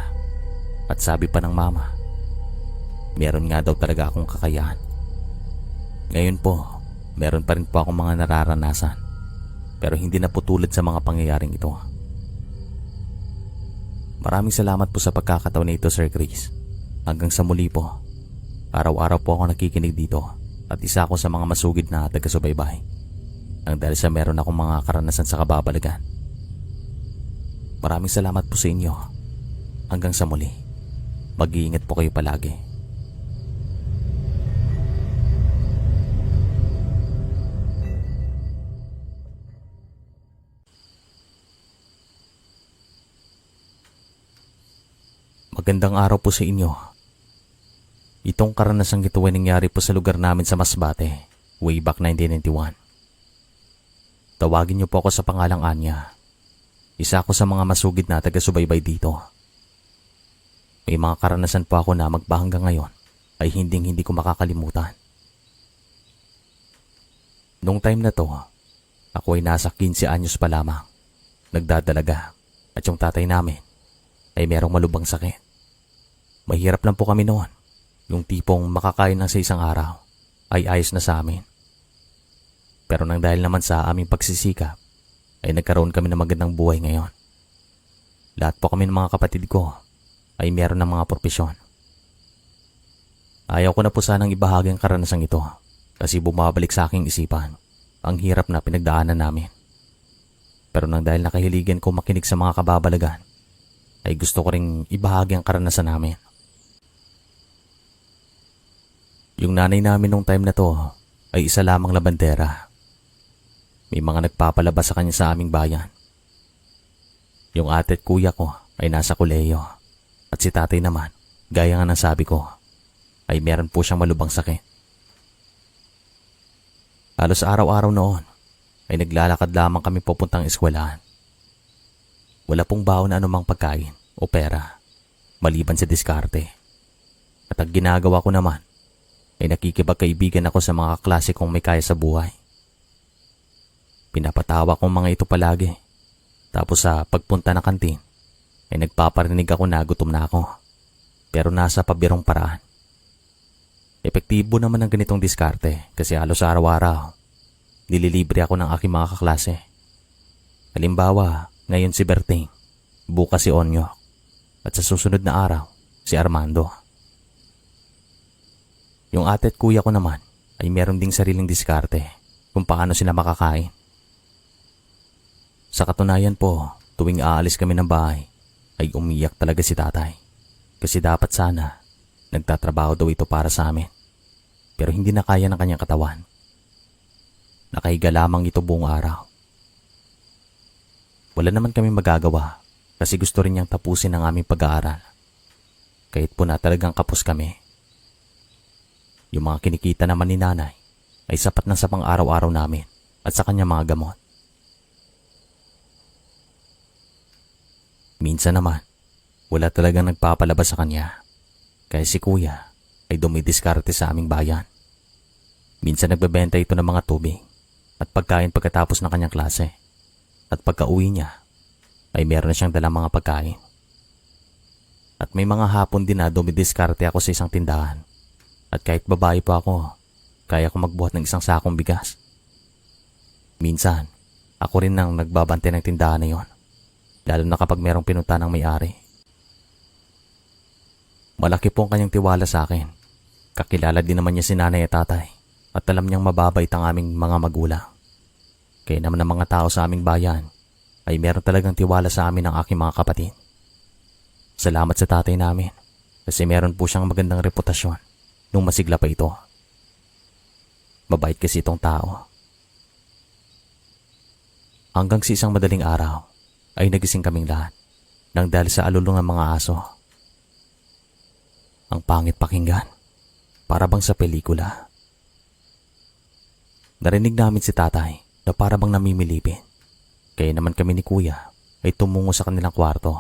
[SPEAKER 1] At sabi pa ng mama, meron nga daw talaga akong kakayahan. Ngayon po, meron pa rin po akong mga nararanasan, pero hindi na po tulad sa mga pangyayaring ito. Maraming salamat po sa pagkakataon na ito, Sir Chris. Hanggang sa muli po. Araw-araw po ako nakikinig dito at isa ako sa mga masugid na taga-subaybay. Ang dahil sa meron akong mga karanasan sa kababalagan. Maraming salamat po sa inyo. Hanggang sa muli. Mag-iingat po kayo palagi. Magandang araw po sa inyo. Itong karanasang ito ay nangyari po sa lugar namin sa Masbate, way back 1991. Tawagin niyo po ako sa pangalang Anya. Isa ako sa mga masugid na taga-subaybay dito. May mga karanasan po ako na magbahanggang ngayon ay hindi ko makakalimutan. Nung time na to, ako ay nasa 15 anyos pa lamang. Nagdadalaga at yung tatay namin ay merong malubhang sakit. Mahirap lang po kami noon. Yung tipong makakain lang sa isang araw ay ayos na sa amin. Pero nang dahil naman sa aming pagsisikap, ay nagkaroon kami ng magandang buhay ngayon. Lahat po kami ng mga kapatid ko ay meron ng mga propesyon. Ayaw ko na po sanang ibahagi ang karanasang ito kasi bumabalik sa aking isipan ang hirap na pinagdaanan namin. Pero nang dahil nakahiligan ko makinig sa mga kababalagan, ay gusto ko ring ibahagi ang karanasan namin. Yung nanay namin nung time na to ay isa lamang labandera. May mga nagpapalabas sa kanya sa aming bayan. Yung ate at kuya ko ay nasa kolehiyo. At si tatay naman, gaya nga ng sabi ko, ay meron po siyang malubhang sakit. Halos araw-araw noon ay naglalakad lamang kami papuntang eskwelahan. Wala pong baon na anumang pagkain o pera, maliban sa diskarte. At ang ginagawa ko naman ay nakikipagkaibigan ako sa mga kaklase kong may kaya sa buhay. Pinapatawa kong mga ito palagi. Tapos sa pagpunta ng kantin, ay nagpaparinig ako na gutom na ako. Pero nasa pabirong paraan. Epektibo naman ang ganitong diskarte kasi halos araw-araw, nililibre ako ng aking mga kaklase. Halimbawa, ngayon si Berting, bukas si Onyo, at sa susunod na araw, si Armando. Yung ate at kuya ko naman ay meron ding sariling diskarte kung paano sila makakain. Sa katunayan po, tuwing aalis kami ng bahay, ay umiyak talaga si tatay. Kasi dapat sana nagtatrabaho daw ito para sa amin. Pero hindi na kaya ng kanyang katawan. Nakahiga lamang ito buong araw. Wala naman kami magagawa kasi gusto rin niyang tapusin ang aming pag-aaral. Kahit po na talagang kapos kami. Yung mga kinikita naman ni nanay ay sapat na sa pang-araw-araw namin at sa kanyang mga gamot. Minsan naman, wala talagang nagpapalabas sa kanya. Kaya si kuya ay dumidiskarte sa aming bayan. Minsan nagbebenta ito ng mga tubig at pagkain pagkatapos ng kanyang klase. At pagka-uwi niya, ay meron na siyang dalang mga pagkain. At may mga hapon din na dumidiskarte ako sa isang tindahan. At kahit babae pa ako, kaya ko magbuhat ng isang sakong bigas. Minsan, ako rin ang nagbabante ng tindahan na yon. Lalo na kapag merong pinunta ng may-ari. Malaki po ang kanyang tiwala sa akin. Kakilala din naman niya si nanay at tatay. At alam niyang mababait ang aming mga magulang. Kaya naman ang mga tao sa aming bayan ay meron talagang tiwala sa amin ng aking mga kapatid. Salamat sa tatay namin kasi meron po siyang magandang reputasyon nung masigla pa ito. Mabait kasi itong tao. Hanggang sa isang madaling araw ay nagising kaming lahat nang dahil sa alulong ng mga aso. Ang pangit pakinggan, para bang sa pelikula. Narinig namin si tatay na para bang namimilipin. Kaya naman kami ni kuya ay tumungo sa kanilang kwarto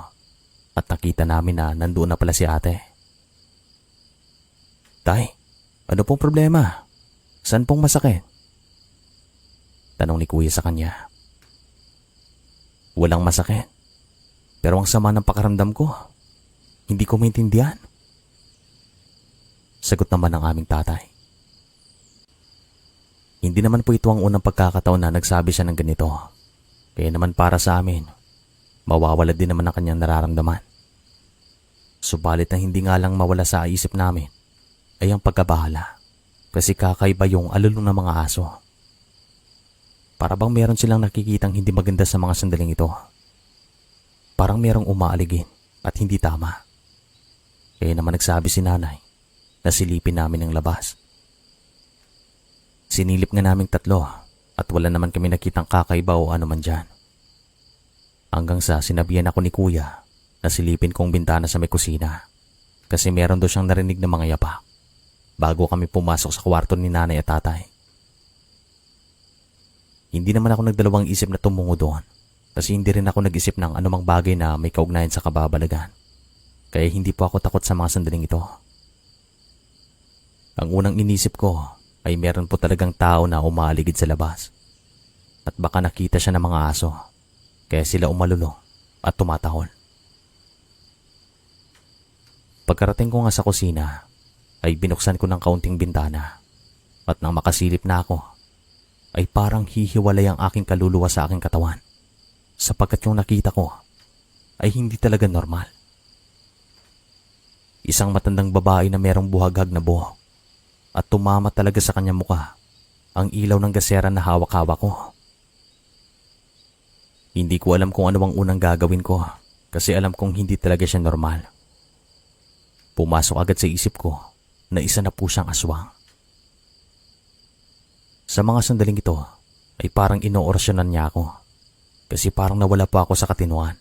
[SPEAKER 1] at nakita namin na nandoon na pala si ate. Tay, ano pong problema? Saan pong masakit? Tanong ni kuya sa kanya. Walang masakit. Pero ang sama ng pakaramdam ko. Hindi ko maintindihan. Sagot naman ng aming tatay. Hindi naman po ito ang unang pagkakataon na nagsabi siya ng ganito. Kaya naman para sa amin, mawawala din naman ang kanyang nararamdaman. Subalit na hindi nga lang mawala sa isip namin ay ang pagkabahala. Kasi kakaiba yung alulong ng mga aso. Para bang meron silang nakikitang hindi maganda sa mga sandaling ito. Parang merong umaaligin at hindi tama. Kaya naman nagsabi si nanay na silipin namin ang labas. Sinilip nga naming tatlo at wala naman kami nakitang kakaiba o ano man dyan. Hanggang sa sinabihan ako ni kuya na silipin kong bintana sa may kusina kasi meron daw siyang narinig na mga yapak bago kami pumasok sa kwarto ni nanay at tatay. Hindi naman ako nagdalawang isip na tumungo doon kasi hindi rin ako nag-isip ng anumang bagay na may kaugnayan sa kababalagan. Kaya hindi po ako takot sa mga sandaling ito. Ang unang inisip ko ay meron po talagang tao na umaaligid sa labas. At baka nakita siya ng mga aso, kaya sila umalulong at tumatahol. Pagkarating ko nga sa kusina, ay binuksan ko ng kaunting bintana. At nang makasilip na ako, ay parang hihiwalay ang aking kaluluwa sa aking katawan. Sapagkat yung nakita ko ay hindi talaga normal. Isang matandang babae na merong buhaghag na buhok. At tumama talaga sa kanyang mukha ang ilaw ng gasera na hawak-hawak ko. Hindi ko alam kung ano ang unang gagawin ko kasi alam kong hindi talaga siya normal. Pumasok agad sa isip ko na isa na po siyang aswang. Sa mga sandaling ito ay parang inoorasyonan niya ako kasi parang nawala pa ako sa katinuan.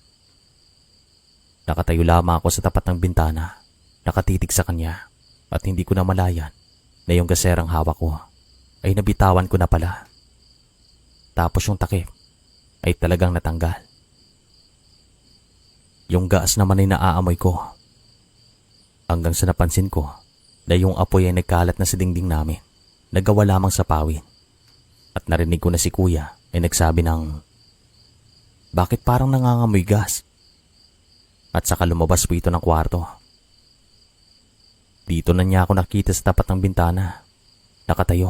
[SPEAKER 1] Nakatayo lamang ako sa tapat ng bintana, nakatitig sa kanya at hindi ko na malayan na yung gaserang hawak ko ay nabitawan ko na pala. Tapos yung takip ay talagang natanggal. Yung gas naman ay naaamoy ko. Hanggang sa napansin ko na yung apoy ay nagkalat na sa dingding namin, nagawa lamang sa pawid. At narinig ko na si kuya ay nagsabi ng, "Bakit parang nangangamoy gas?" At saka lumabas po ito ng kwarto. Dito na niya ako nakita sa tapat ng bintana, nakatayo,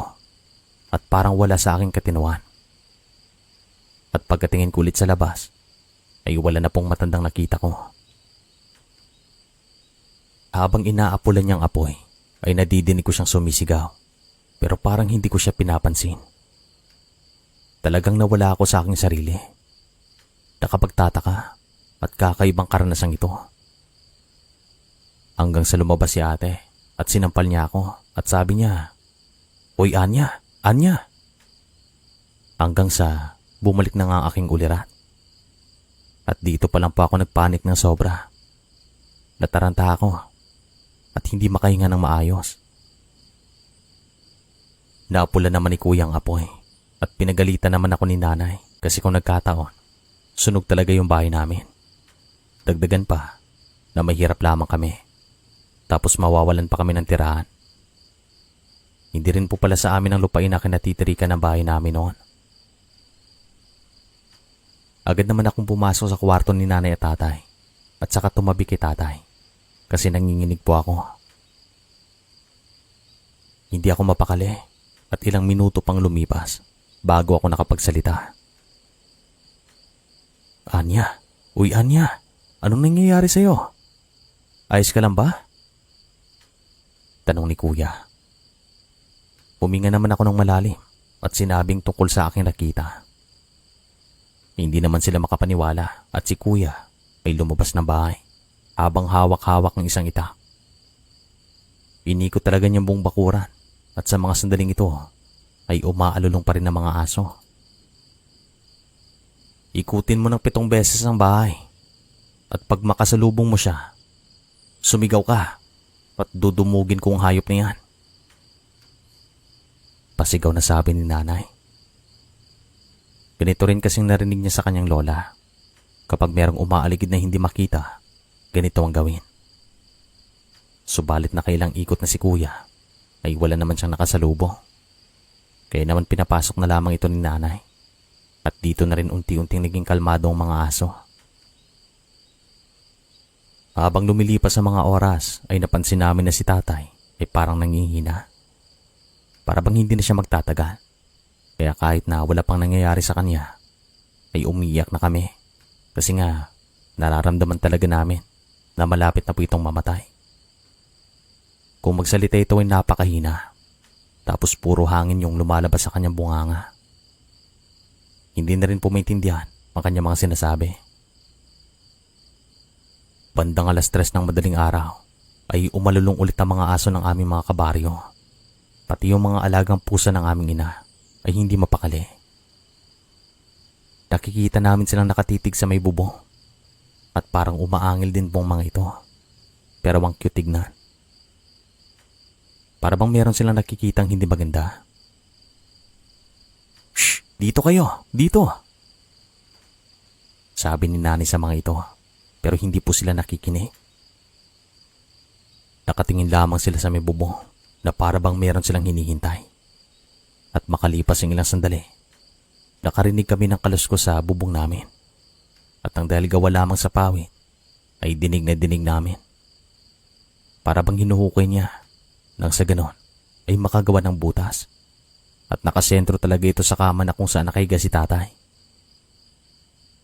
[SPEAKER 1] at parang wala sa aking katinuan. At pagkatingin ko ulit sa labas, ay wala na pong matandang nakita ko. Habang inaapulan niyang apoy, ay nadidinig ko siyang sumisigaw, pero parang hindi ko siya pinapansin. Talagang nawala ako sa aking sarili. Nakapagtataka at kakaibang karanasang ito. Hanggang sa lumabas si ate at sinampal niya ako at sabi niya, "Uy, Anya! Anya!" Hanggang sa bumalik na nga ang aking ulirat. At dito pa lang po ako nagpanik ng sobra. Nataranta ako at hindi makahinga ng maayos. Naapula naman ni kuya ang apoy at pinagalitan naman ako ni nanay kasi kung nagkataon, sunog talaga yung bahay namin. Dagdagan pa na mahirap lamang kami. Tapos mawawalan pa kami ng tirahan. Hindi rin po pala sa amin ang lupain na kinatitirikan ng bahay namin noon. Agad naman akong pumasok sa kwarto ni nanay at tatay at saka tumabi kay tatay kasi nanginginig po ako. Hindi ako mapakali at ilang minuto pang lumipas bago ako nakapagsalita. "Anya! Uy, Anya! Anong nangyayari sa'yo? Ayos ka lang ba?" Tanong ni kuya. Huminga naman ako ng malalim at sinabing tungkol sa aking nakita. Hindi naman sila makapaniwala at si kuya ay lumabas ng bahay habang hawak-hawak ng isang itak. Inikot talaga niyang buong bakuran at sa mga sandaling ito ay umaalulong pa rin ang mga aso. Ikutin mo ng 7 beses ang bahay at pag makasalubong mo siya, sumigaw ka at dudumugin ko ang hayop na yan. Pasigaw na sabi ni nanay. Ganito rin kasing narinig niya sa kanyang lola. Kapag merong umaaligid na hindi makita, ganito ang gawin. Subalit na kailang ikot na si kuya, ay wala naman siyang nakasalubong. Kaya naman pinapasok na lamang ito ni nanay. At dito na rin unti-unting naging kalmado ang mga aso. Habang lumilipas ang mga oras, ay napansin namin na si tatay ay parang nangihina. Para bang hindi na siya magtatagal. Kaya kahit na wala pang nangyayari sa kanya, ay umiiyak na kami. Kasi nga, nararamdaman talaga namin na malapit na po itong mamatay. Kung magsalita ito ay napakahina. Tapos puro hangin yung lumalabas sa kanyang bunganga. Hindi na rin po maintindihan ang kanyang mga sinasabi. Bandang 3:00 ng madaling araw ay umalulong ulit ang mga aso ng aming mga kabaryo. Pati yung mga alagang pusa ng aming ina ay hindi mapakali. Nakikita namin silang nakatitig sa may bubong at parang umaangil din pong mga ito. Pero ang cute tignan. Para bang meron silang nakikitang hindi maganda. "Shh! Dito kayo! Dito!" sabi ni nanay sa mga ito. Pero hindi po sila nakikinig. Nakatingin lamang sila sa may bubong na para bang meron silang hinihintay. At makalipas ang ilang sandali, nakarinig kami ng kaluskos sa bubong namin. At ang dahil gawa lamang sa pawid, ay dinig na dinig namin. Para bang hinuhukay niya nang sa ganon ay makagawa ng butas. At nakasentro talaga ito sa kama na kung saan nakahiga si tatay.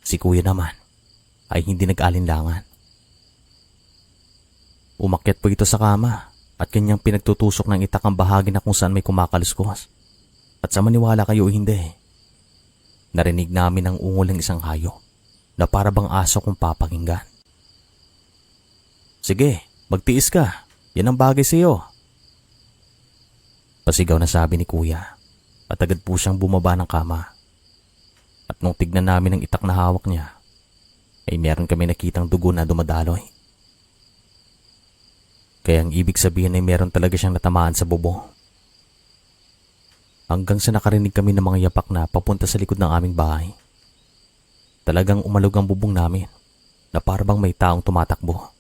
[SPEAKER 1] Si kuya naman ay hindi nag-alinlangan. Umakyat po ito sa kama at kanyang pinagtutusok ng itak ang bahagi na kung saan may kumakaluskos. At sa maniwala kayo o hindi, narinig namin ang ungol ng isang hayop na para bang aso kung papakinggan. "Sige, magtiis ka. Yan ang bagay sa iyo." Pasigaw na sabi ni kuya at agad po siyang bumaba ng kama. At nung tignan namin ang itak na hawak niya, ay meron kami nakitang dugo na dumadaloy. Kaya ang ibig sabihin ay meron talaga siyang natamaan sa bubong. Hanggang sa nakarinig kami ng mga yapak na papunta sa likod ng aming bahay. Talagang umalog ang bubong namin na parang may taong tumatakbo.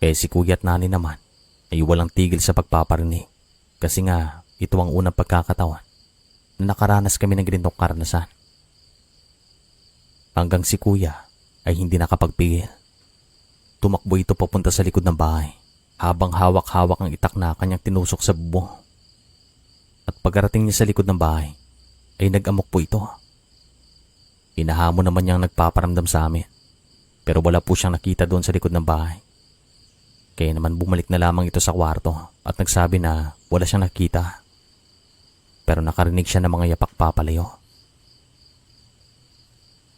[SPEAKER 1] Si kuya at nanay naman ay walang tigil sa pagpaparinig kasi nga ito ang unang pagkakataon na nakaranas kami ng ganitong karanasan. Hanggang si kuya ay hindi nakapagpigil. Tumakbo ito papunta sa likod ng bahay habang hawak-hawak ang itak na kanyang tinusok sa bubong. At pagkarating niya sa likod ng bahay ay nag-amok po ito. Hinahamon naman niyang nagpaparamdam sa amin pero wala po siyang nakita doon sa likod ng bahay. Kaya naman bumalik na lamang ito sa kwarto at nagsabi na wala siyang nakita. Pero nakarinig siya ng mga yapak papalayo.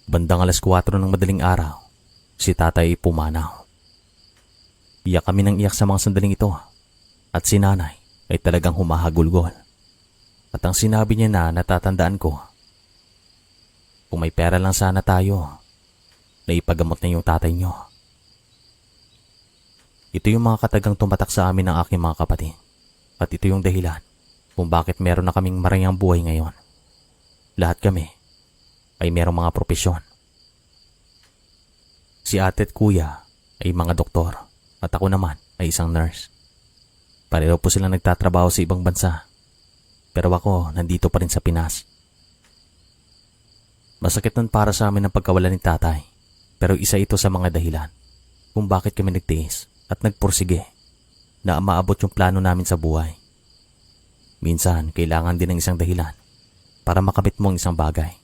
[SPEAKER 1] Bandang 4:00 ng madaling araw, si tatay ay pumanaw. Iyak kami ng iyak sa mga sandaling ito at si nanay ay talagang humahagulgol. At ang sinabi niya na natatandaan ko, kung may pera lang sana tayo, naipagamot na yung tatay niyo. Ito yung mga katagang tumatak sa amin ng aking mga kapatid. At ito yung dahilan kung bakit meron na kaming marayang buhay ngayon. Lahat kami ay merong mga propesyon. Si ate at kuya ay mga doktor at ako naman ay isang nurse. Pareho po silang nagtatrabaho sa ibang bansa. Pero ako nandito pa rin sa Pinas. Masakit nun para sa amin ang pagkawala ni tatay. Pero isa ito sa mga dahilan kung bakit kami nagtiis at nagpursige na maabot yung plano namin sa buhay. Minsan, kailangan din ng isang dahilan para makamit mo ang isang bagay.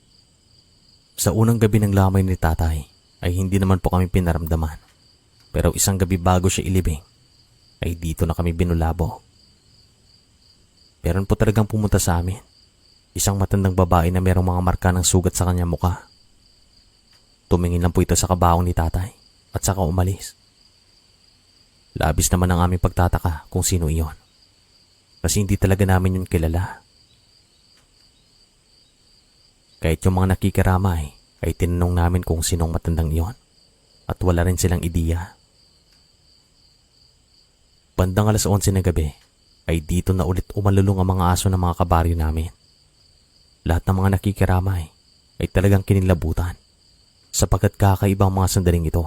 [SPEAKER 1] Sa unang gabi ng lamay ni tatay ay hindi naman po kami pinaramdaman. Pero isang gabi bago siya ilibing ay dito na kami binulabo. Meron po talagang pumunta sa amin. Isang matandang babae na merong mga marka ng sugat sa kanyang muka. Tumingin lang po ito sa kabaong ni tatay at saka umalis. Labis naman ang aming pagtataka kung sino iyon. Kasi hindi talaga namin yun kilala. Kahit yung mga nakikiramay ay tinanong namin kung sinong matandang iyon at wala rin silang ideya. Bandang 11:00 na gabi ay dito na ulit umalulong ang mga aso ng mga kabaryo namin. Lahat ng mga nakikiramay ay talagang kinilabutan sapagkat kakaibang mga sandaling ito.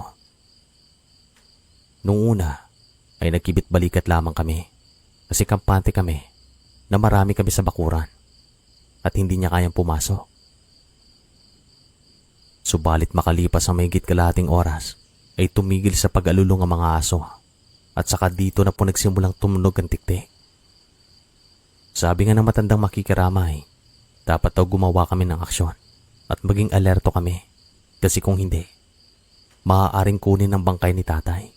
[SPEAKER 1] Nung una ay nagkibit balikat lamang kami kasi kampante kami na marami kami sa bakuran at hindi niya kayang pumasok. Subalit makalipas ang mahigit kalahating oras ay tumigil sa pag-alulong ang mga aso at saka dito na po nagsimulang tumunog ang tiktik. Sabi nga ng matandang makikiramay, dapat daw gumawa kami ng aksyon at maging alerto kami kasi kung hindi, maaaring kunin ang bangkay ni tatay.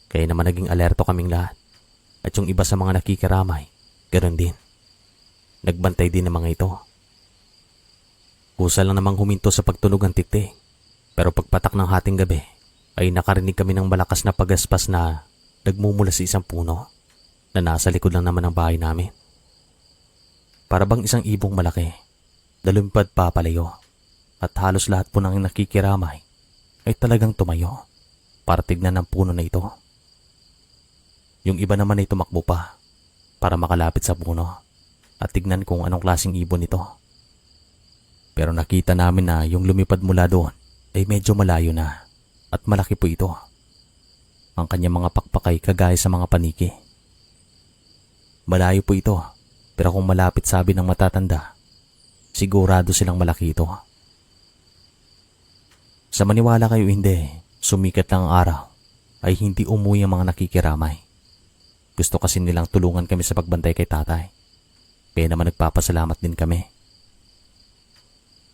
[SPEAKER 1] Kaya naman naging alerto kaming lahat at yung iba sa mga nakikiramay, ganoon din. Nagbantay din ng mga ito. Kusa lang namang huminto sa pagtunog ang tiktik pero pagpatak ng hating gabi ay nakarinig kami ng malakas na pagaspas na nagmumula sa isang puno na nasa likod lang naman ng bahay namin. Para bang isang ibong malaki na lumipad papalayo at halos lahat po ng nakikiramay ay talagang tumayo para tignan ang puno na ito. Yung iba naman ay tumakbo pa para makalapit sa puno at tignan kung anong klaseng ibon ito. Pero nakita namin na yung lumipad mula doon ay medyo malayo na at malaki po ito. Ang kanyang mga pakpak ay kagaya sa mga paniki. Malayo po ito pero kung malapit sabi ng matatanda, sigurado silang malaki ito. Sa maniwala kayo hindi, sumikat lang ang araw ay hindi umuwi ang mga nakikiramay. Gusto kasi nilang tulungan kami sa pagbantay kay tatay. Kaya naman nagpapasalamat din kami.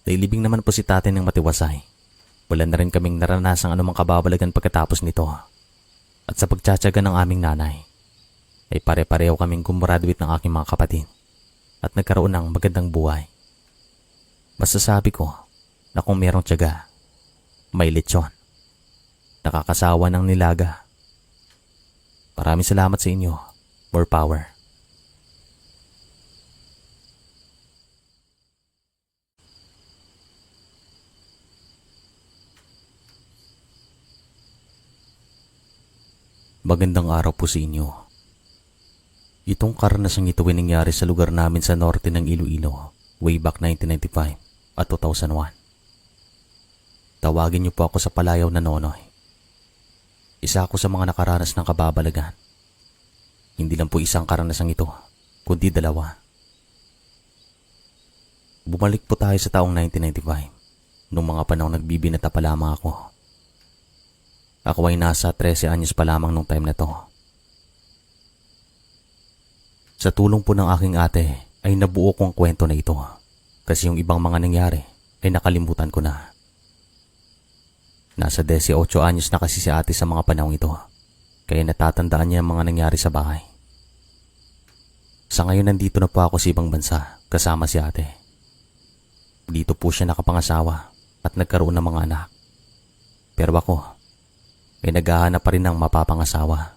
[SPEAKER 1] Nailibing naman po si tatay ng matiwasay. Wala na rin kaming naranasang anumang kababalagan pagkatapos nito. At sa pagtsatsaga ng aming nanay, ay pare-pareho kaming gumraduate ng aking mga kapatid at nagkaroon ng magandang buhay. Masasabi ko na kung merong tiyaga, may lechon. Nakakasawa ng nilaga. Maraming salamat sa inyo. More power. Magandang araw po sa inyo. Itong karanasang ito ay nangyari sa lugar namin sa norte ng Iloilo way back 1995 at 2001. Tawagin niyo po ako sa palayaw na Nonoy. Isa ako sa mga nakaranas ng kababalagan. Hindi lang po isang karanasang ito, kundi dalawa. Bumalik po tayo sa taong 1995, nung mga panahon nagbibinata pa lamang ako. Ako ay nasa 13 anyos pa lamang nung time na to. Sa tulong po ng aking ate ay nabuo ko ang kwento na ito kasi yung ibang mga nangyari ay nakalimutan ko na. Nasa 18 anyos na kasi si ate sa mga panahong ito, kaya natatandaan niya ang mga nangyari sa bahay. Sa ngayon nandito na po ako sa ibang bansa kasama si ate. Dito po siya nakapangasawa at nagkaroon ng mga anak. Pero ako, ay naghahanap pa rin ng mapapangasawa.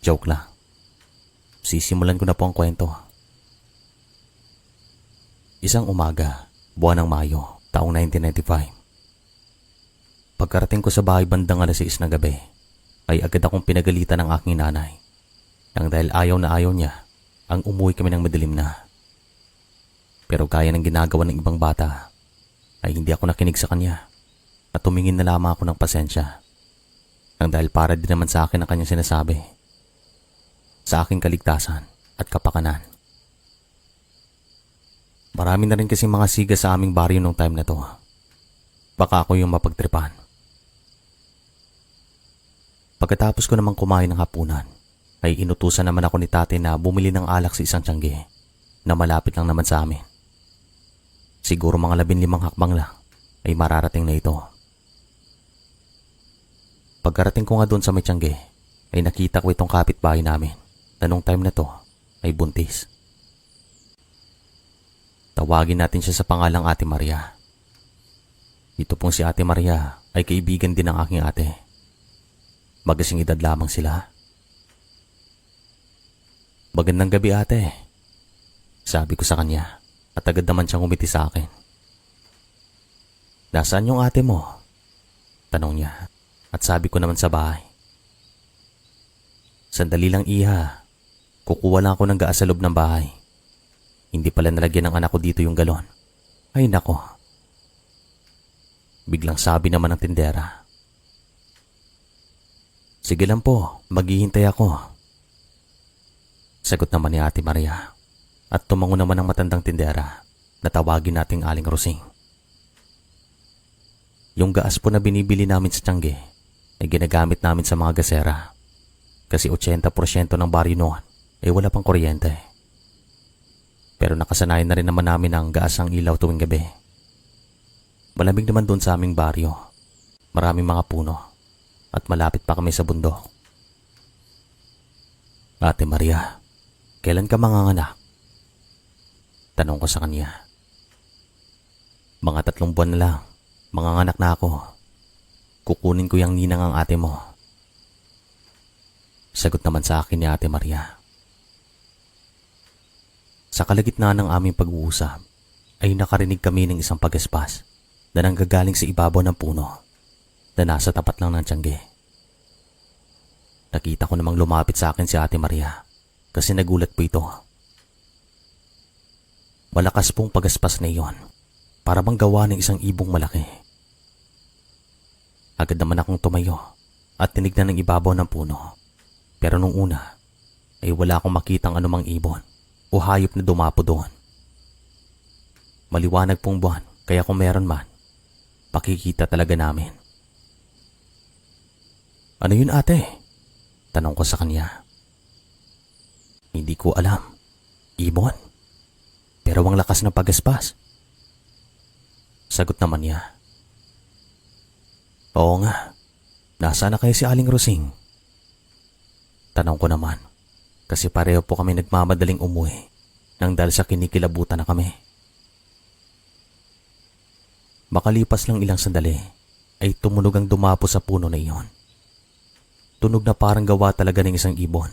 [SPEAKER 1] Joke lang. Sisimulan ko na po ang kwento. Isang umaga, buwan ng Mayo, taong 1995. Pagkarating ko sa bahay bandang 6:00 ng gabi, ay agad akong pinagalitan ng aking nanay. Nang dahil ayaw na ayaw niya, ang umuwi kami ng madilim na. Pero gaya ng ginagawa ng ibang bata, ay hindi ako nakinig sa kanya at tumingin na lamang ako ng pasensya. Nang dahil para din naman sa akin ang kanyang sinasabi. Sa aking kaligtasan at kapakanan. Marami na rin kasing mga siga sa aming baryo nung time na to. Baka ako yung mapagtripan. Pagkatapos ko namang kumain ng hapunan, ay inutusan naman ako ni tate na bumili ng alak sa isang tiyangge na malapit lang naman sa amin. Siguro mga 15 hakbang lang ay mararating na ito. Pagkarating ko nga doon sa may tiyangge, ay nakita ko itong kapitbahay namin na nung time na to ay buntis. Tawagin natin siya sa pangalang Ate Maria. Ito pong si Ate Maria ay kaibigan din ng aking ate. Magasing edad lamang sila. Magandang gabi ate, sabi ko sa kanya at agad naman siyang umiti sa akin. Nasaan yung ate mo? Tanong niya at sabi ko naman sa bahay. Sandali lang iha, kukuha lang ako ng gas sa loob ng bahay. Hindi pala nalagyan ng anak ko dito yung galon. Ay nako. Biglang sabi naman ng tindera. Sige lang po, maghihintay ako. Sagot naman ni Ate Maria at tumango naman ang matandang tindera na tawagin nating Aling Rosing. Yung gas po na binibili namin sa tiyangge ay ginagamit namin sa mga gasera kasi 80% ng baryo noon ay wala pang kuryente. Pero nakasanayan na rin naman namin ang gas ang ilaw tuwing gabi. Malamig naman doon sa aming baryo. Maraming mga puno at malapit pa kami sa bundok. Ate Maria, kailan ka manganganak? Tanong ko sa kanya. Mga 3 buwan na lang, manganganak na ako. Kukunin ko yung ninang ang ate mo. Sagot naman sa akin ni Ate Maria. Sa kalagitnaan ng aming pag-uusap, ay nakarinig kami ng isang pagaspas na nanggagaling sa ibabaw ng puno na nasa tapat lang ng tiyangge. Nakita ko namang lumapit sa akin si Ate Maria kasi nagulat po ito. Malakas pong pagaspas na iyon, para bang gawa ng isang ibong malaki. Agad naman akong tumayo at tinignan ng ibabaw ng puno. Pero nung una, ay wala akong makitang anumang ibon o hayop na dumapo doon. Maliwanag pong buwan, kaya kung meron man, pakikita talaga namin. Ano yun ate? Tanong ko sa kanya. Hindi ko alam. Ibon. Pero ang lakas ng pagaspas. Sagot naman niya. Oo nga. Nasaan na kayo si Aling Rosing? Tanong ko naman. Kasi pareho po kami nagmamadaling umuwi nang dahil sa kinikilabutan na kami. Makalipas lang ilang sandali ay tumunog ang dumapo sa puno na iyon. Tunog na parang gawa talaga ng isang ibon.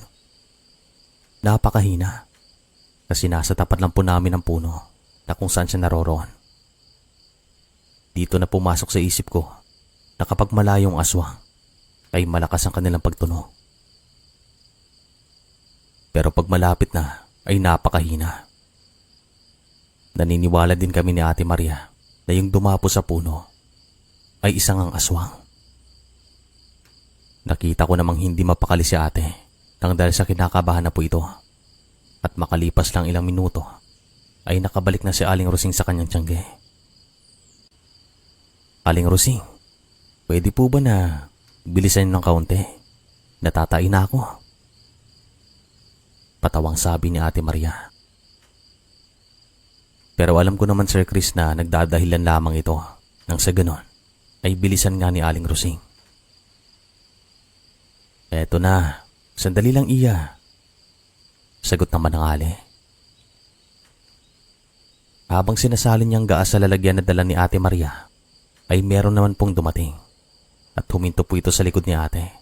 [SPEAKER 1] Napakahina kasi nasa tapat lang po namin ang puno na kung saan siya naroroon. Dito na pumasok sa isip ko na kapag malayong aswang ay malakas ang kanilang pagtunog. Pero pag malapit na ay napakahina. Naniniwala din kami ni Ate Maria na yung dumapo sa puno ay isang ang aswang. Nakita ko namang hindi mapakali si ate nang dahil sa kinakabahan na po ito. At makalipas lang ilang minuto ay nakabalik na si Aling Rosing sa kanyang tiyangge. Aling Rosing, pwede po ba na bilisan ng kaunti? Natatain na ako. Patawang sabi ni Ate Maria. Pero alam ko naman Sir Chris na nagdadahilan lamang ito nang sa ganon ay bilisan nga ni Aling Rosing. Eto na, sandali lang iya. Sagot naman ng Ali. Habang sinasalin niyang gaas sa lalagyan na dala ni Ate Maria, ay meron naman pong dumating. at huminto po ito sa likod ni ate.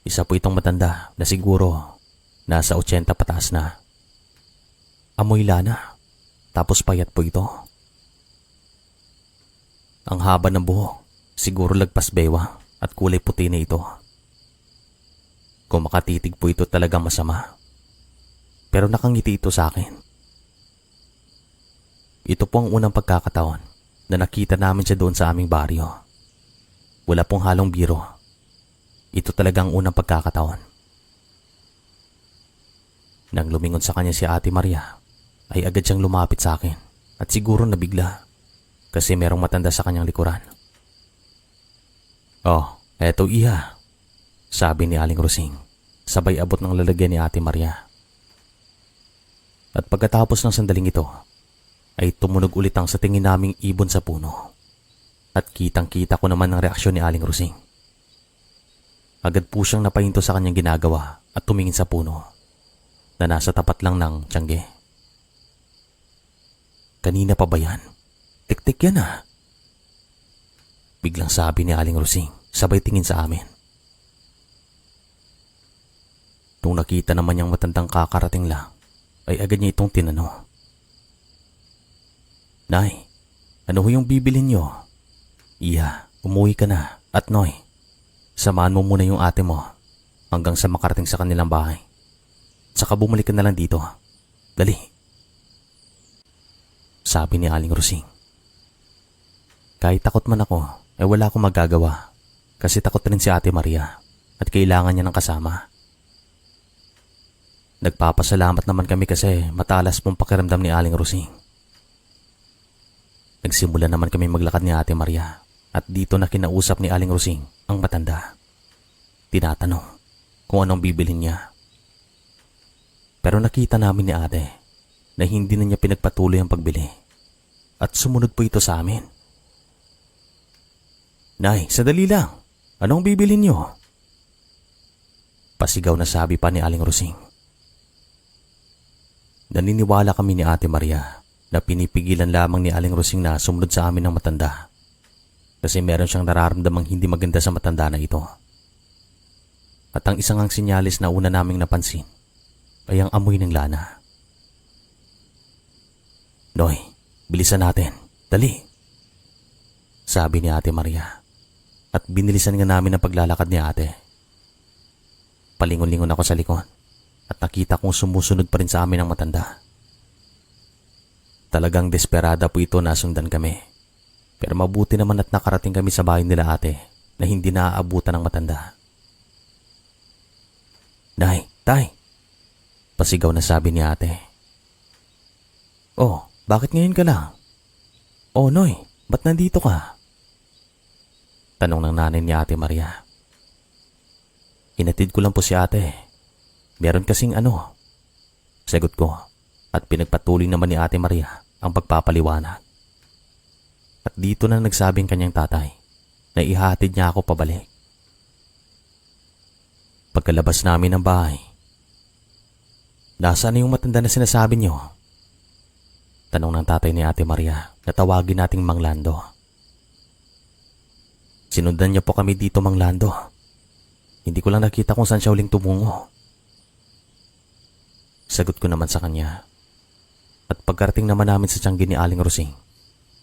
[SPEAKER 1] Isa po itong matanda na siguro nasa 80 pataas na. Amoy lana, tapos payat po ito. Ang haba ng buhok, siguro lagpas bewa at kulay puti na ito. Kung makatitig po ito talagang masama. Pero nakangiti ito sa akin. Ito po ang unang pagkakataon na nakita namin siya doon sa aming baryo. Wala pong halong biro. Ito talagang unang pagkakataon. Nang lumingon sa kanya si Ate Maria, ay agad siyang lumapit sa akin at siguro nabigla kasi merong matanda sa kanyang likuran. "Oh, eto iha," sabi ni Aling Rosing, sabay abot ng lalagyan ni Ate Maria. At pagkatapos ng sandaling ito, ay tumunog ulit ang sa tingin naming ibon sa puno. At kitang-kita ko naman ang reaksyon ni Aling Rosing. Agad po siyang napahinto sa kanyang ginagawa at tumingin sa puno na nasa tapat lang ng tiyangge. "Kanina pa ba yan? Tik-tik yan ah," biglang sabi ni Aling Rosing sabay tingin sa amin. Nung nakita naman niyang matandang kakarating lang, ay agad niya itong tinanong. "Nay, ano ho yung bibilhin niyo?" "Iya, umuwi ka na. At Noy, samahan mo muna yung ate mo hanggang sa makarating sa kanilang bahay. Saka bumalik ka na lang dito. Dali," sabi ni Aling Rosing. Kahit takot man ako, ay wala akong magagawa kasi takot rin si Ate Maria at kailangan niya ng kasama. Nagpapasalamat naman kami kasi matalas pong pakiramdam ni Aling Rosing. Nagsimula naman kami maglakad ni Ate Maria at dito na kinausap ni Aling Rosing ang matanda. Tinatanong kung anong bibilhin niya. Pero nakita namin ni ate na hindi na niya pinagpatuloy ang pagbili at sumunod po ito sa amin. "Nay, sadali lang. Anong bibilhin niyo?" Pasigaw na sabi pa ni Aling Rosing. Naniniwala kami ni Ate Maria na pinipigilan lamang ni Aling Rosing na sumunod sa amin ng matanda kasi meron siyang nararamdamang hindi maganda sa matanda na ito. At ang isang ang sinyalis na una naming napansin ay ang amoy ng lana. "Noy, bilisan natin. Dali," sabi ni Ate Maria at binilisan nga namin ang paglalakad ni ate. Palingon-lingon ako sa likod at nakita kong sumusunod pa rin sa amin ang matanda. Talagang desperada po ito na sundan kami. Pero mabuti naman at nakarating kami sa bahay nila ate na hindi naaabutan ng matanda. "Nay, tay," pasigaw na sabi ni ate. "Oh, bakit ngayon ka lang?" "Oh, Noy, ba't nandito ka?" tanong ng nanay ni Ate Maria. "Hinatid ko lang po si ate. Meron kasing ano," sagot ko at pinagpatuloy naman ni Ate Maria ang pagpapaliwanag. At dito na nagsabing kanyang tatay na ihatid niya ako pabalik. Pagkalabas namin ng bahay, "Nasaan na yung matanda na sinasabi niyo?" tanong ng tatay ni Ate Maria na tawagin nating Mang Lando. "Sinundan niya po kami dito, Mang Lando. Hindi ko lang nakita kung saan siya uling tumungo," sagot ko naman sa kanya. At pagkarating naman namin sa tiyanggi ni Aling Rosing,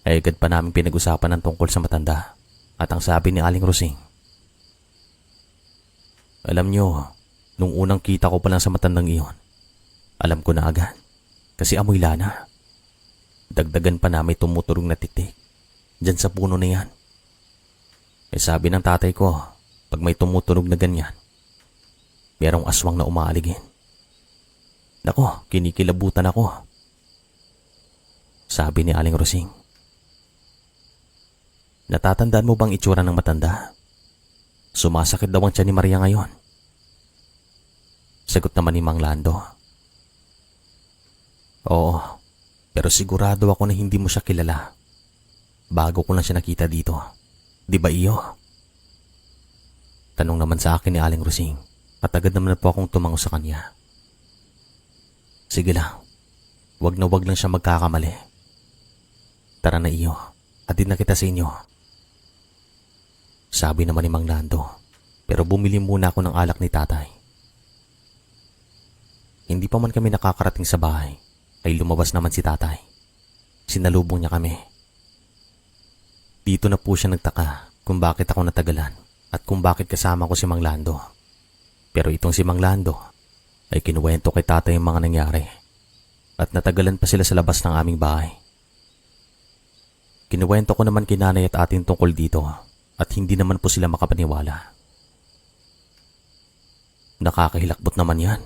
[SPEAKER 1] ay agad pa namin pinag-usapan ng tungkol sa matanda. At ang sabi ni Aling Rosing, "Alam niyo, nung unang kita ko pa lang sa matandang iyon, alam ko na agad kasi amoy lana. Dagdagan pa na may tumuturong na titik dyan sa puno na yan. Eh sabi ng tatay ko, pag may tumutunog na ganyan, merong aswang na umaaligin. Nako, kinikilabutan ako," sabi ni Aling Rosing. "Natatandaan mo bang itsura ng matanda? Sumasakit daw ang tiyan ni Maria ngayon," sagot naman ni Mang Lando. "Oo, pero sigurado ako na hindi mo siya kilala. Bago ko lang siya nakita dito. Di ba iyo?" tanong naman sa akin ni Aling Rosing at agad naman po akong tumango sa kanya. "Sige lang, wag na wag lang siya magkakamali. Tara na iyo, hatid na kita sa inyo." Sabi naman ni Mang Lando. Pero bumili muna ako ng alak ni tatay. Hindi pa man kami nakakarating sa bahay ay lumabas naman si tatay. Sinalubong niya kami. Dito na po siya nagtaka kung bakit ako natagalan at kung bakit kasama ko si Mang Lando. Pero itong si Mang Lando ay kinuwento kay tatay ang mga nangyari at natagalan pa sila sa labas ng aming bahay. Kinuwento ko naman kay nanay at atin tungkol dito at hindi naman po sila makapaniwala. Nakakahilakbot naman yan.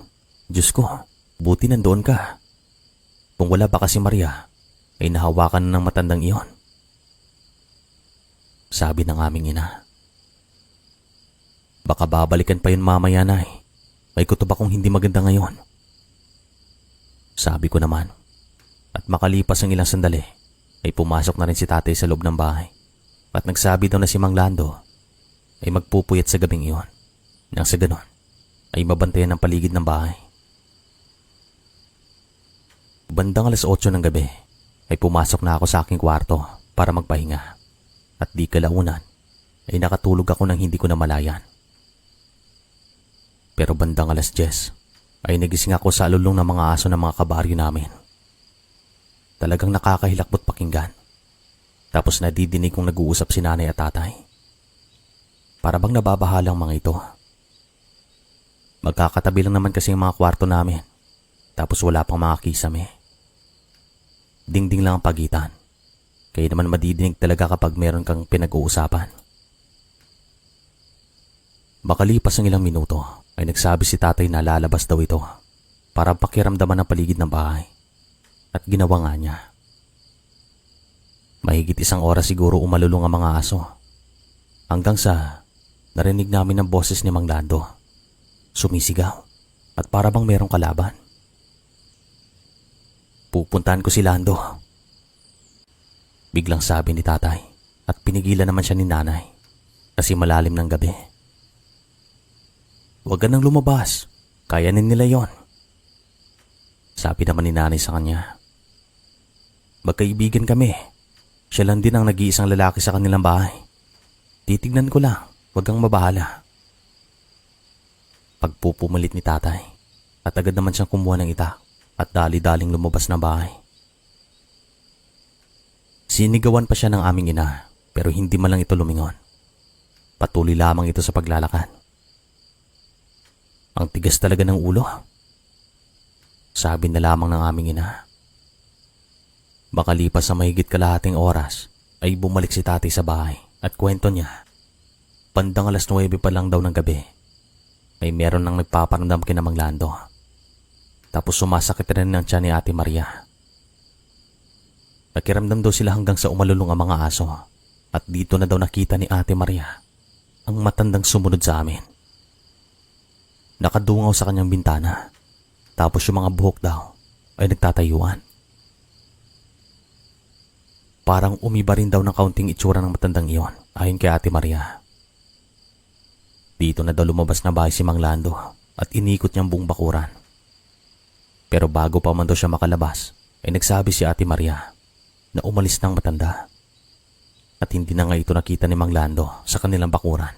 [SPEAKER 1] Diyos ko, buti nandoon ka. Kung wala ba kasi Maria, ay nahawakan na ng matandang iyon. Sabi ng aming ina. Baka babalikan pa yun mamaya, Nay. May kutob akong hindi maganda ngayon. Sabi ko naman. At makalipas ang ilang sandali, ay pumasok na rin si tatay sa loob ng bahay. At nagsabi daw na si Mang Lando ay magpupuyat sa gabing iyon. Nang sa ganon, ay mabantayan ang paligid ng bahay. Bandang 8:00 ng gabi, ay pumasok na ako sa aking kwarto para magpahinga. At di kalaunan, ay nakatulog ako nang hindi ko namalayan. Pero bandang 10:00, ay nagising ako sa alulong ng mga aso ng mga kabaryo namin. Talagang nakakahilakbot pakinggan. Tapos nadidinig kong nag-uusap si nanay at tatay. Para bang nababahalang mga ito. Magkakatabi lang naman kasi ang mga kwarto namin. Tapos wala pang mga kisame. Dingding lang ang pagitan. Kaya naman madidinig talaga kapag meron kang pinag-uusapan. Makalipas ng ilang minuto ay nagsabi si tatay na lalabas daw ito para pakiramdaman ang paligid ng bahay. At ginawa nga niya. Mahigit 1 oras siguro umalulong ang mga aso. Hanggang sa narinig namin ang boses ni Mang Lando. Sumisigaw at para bang merong kalaban. Pupuntahan ko si Lando. Biglang sabi ni tatay at pinigilan naman siya ni nanay kasi malalim ng gabi. Huwag ka nang lumabas. Kayanin nila yon. Sabi naman ni nanay sa kanya. Magkaibigan kami. Siya lang din ang nag-iisang lalaki sa kanilang bahay. Titignan ko lang. Huwag kang mabahala. Pagpupumalit ni tatay at agad naman siyang kumuha ng itak at dali-daling lumabas ng bahay. Sinigawan pa siya ng aming ina pero hindi man lang ito lumingon. Patuloy lamang ito sa paglalakad. Ang tigas talaga ng ulo. Sabi na lamang ng aming ina. Makalipas sa mahigit kalahating oras ay bumalik si tatay sa bahay at kwento niya. Bandang 9:00 pa lang daw ng gabi ay meron nang nagpaparamdam kina Mang Lando. Tapos sumasakit rin ng tiyan ni Ate Maria. Nakiramdam daw sila hanggang sa umalulong ang mga aso at dito na daw nakita ni Ate Maria ang matandang sumunod sa amin. Nakadungaw sa kanyang bintana tapos yung mga buhok daw ay nagtatayuan. Parang umiba rin daw ng kaunting itsura ng matandang iyon ayon kay Ate Maria. Dito na daw lumabas na bahay si Mang Lando at inikot niyang buong bakuran. Pero bago pa man daw siya makalabas, ay nagsabi si Ate Maria na umalis ng matanda. At hindi na nga ito nakita ni Mang Lando sa kanilang bakuran.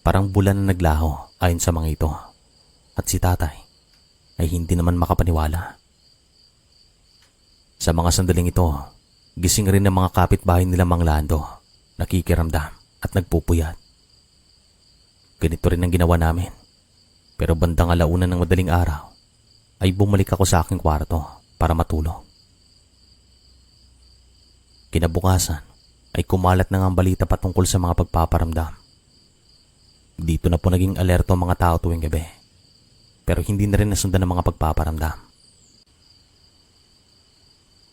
[SPEAKER 1] Parang bulan na naglaho ayon sa mga ito. At si tatay ay hindi naman makapaniwala. Sa mga sandaling ito, gising rin ng mga kapitbahay nila Mang Lando, nakikiramdam at nagpupuyat. Ganito rin ang ginawa namin. Pero bandang 1:00 ng madaling araw, ay bumalik ako sa aking kwarto para matulog. Kinabukasan, ay kumalat na nga ang balita patungkol sa mga pagpaparamdam. Dito na po naging alerto ang mga tao tuwing gabi. Pero hindi na rin nasundan ang mga pagpaparamdam.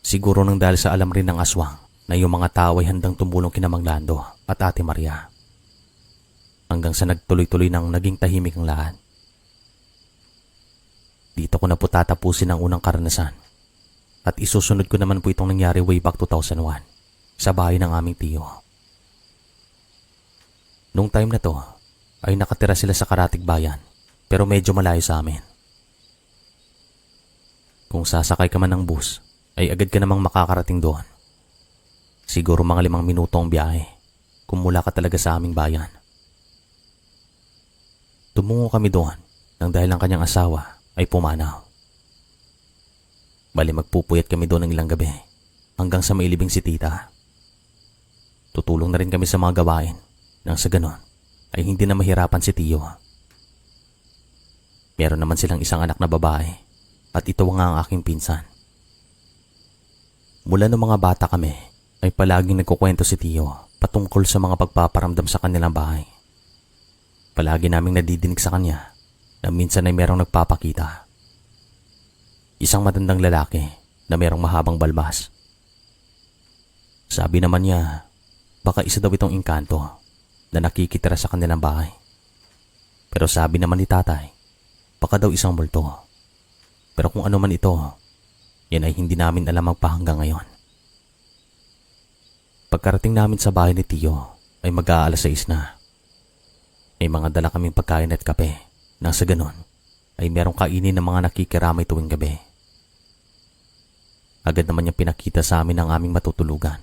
[SPEAKER 1] Siguro nang dahil sa alam rin ng aswang na yung mga tao ay handang tumulong kina Mang Lando at Ate Maria. Hanggang sa nagtuloy-tuloy nang naging tahimik ang lahat. Dito ko na po tatapusin ang unang karanasan. At isusunod ko naman po itong nangyari way back 2001 sa bahay ng aming tiyo. Nung time na to, ay nakatira sila sa Karatig Bayan pero medyo malayo sa amin. Kung sasakay ka man ng bus, ay agad ka namang makakarating doon. Siguro mga 5 minuto ang biyahe. kung mula ka talaga sa aming bayan. Tumungo kami doon nang dahil ang kanyang asawa ay pumanaw. Bali magpupuyat kami doon ng ilang gabi hanggang sa mailibing si tita. Tutulong na rin kami sa mga gawain nang sa ganon ay hindi na mahirapan si Tio. Meron naman silang isang anak na babae at ito nga ang aking pinsan. Mula nung mga bata kami ay palaging nagkukwento si Tio patungkol sa mga pagpaparamdam sa kanilang bahay. Palagi naming nadidinig sa kanya na minsan ay merong nagpapakita. Isang matandang lalaki na merong mahabang balbas. Sabi naman niya, baka isa daw itong engkanto na nakikitira sa kanilang bahay. Pero sabi naman ni tatay, baka daw isang multo. Pero kung ano man ito, yan ay hindi namin alam magpahanggang ngayon. Pagkarating namin sa bahay ni Tio ay mag-aalas 6 na. May mga dala kaming pagkain at kape nang sa ganon ay merong kainin ng mga nakikiramay tuwing gabi. Agad naman niyang pinakita sa amin ang aming matutulugan.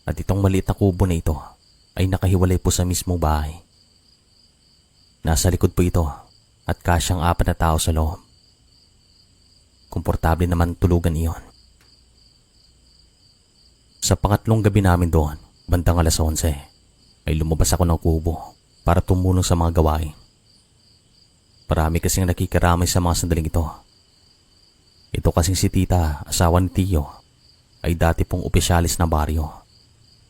[SPEAKER 1] At itong maliit na kubo na ito ay nakahiwalay po sa mismong bahay. Nasa likod po ito at kasyang 4 na tao sa loob. Komportable naman tulugan iyon. Sa pangatlong gabi namin doon, bandang alas 11, ay lumabas ako ng kubo para tumulong sa mga gawain. Marami kasing nakikiramay sa mga sandaling ito. Ito kasing si tita, asawa ni Tio, ay dati pong opisyalis ng baryo,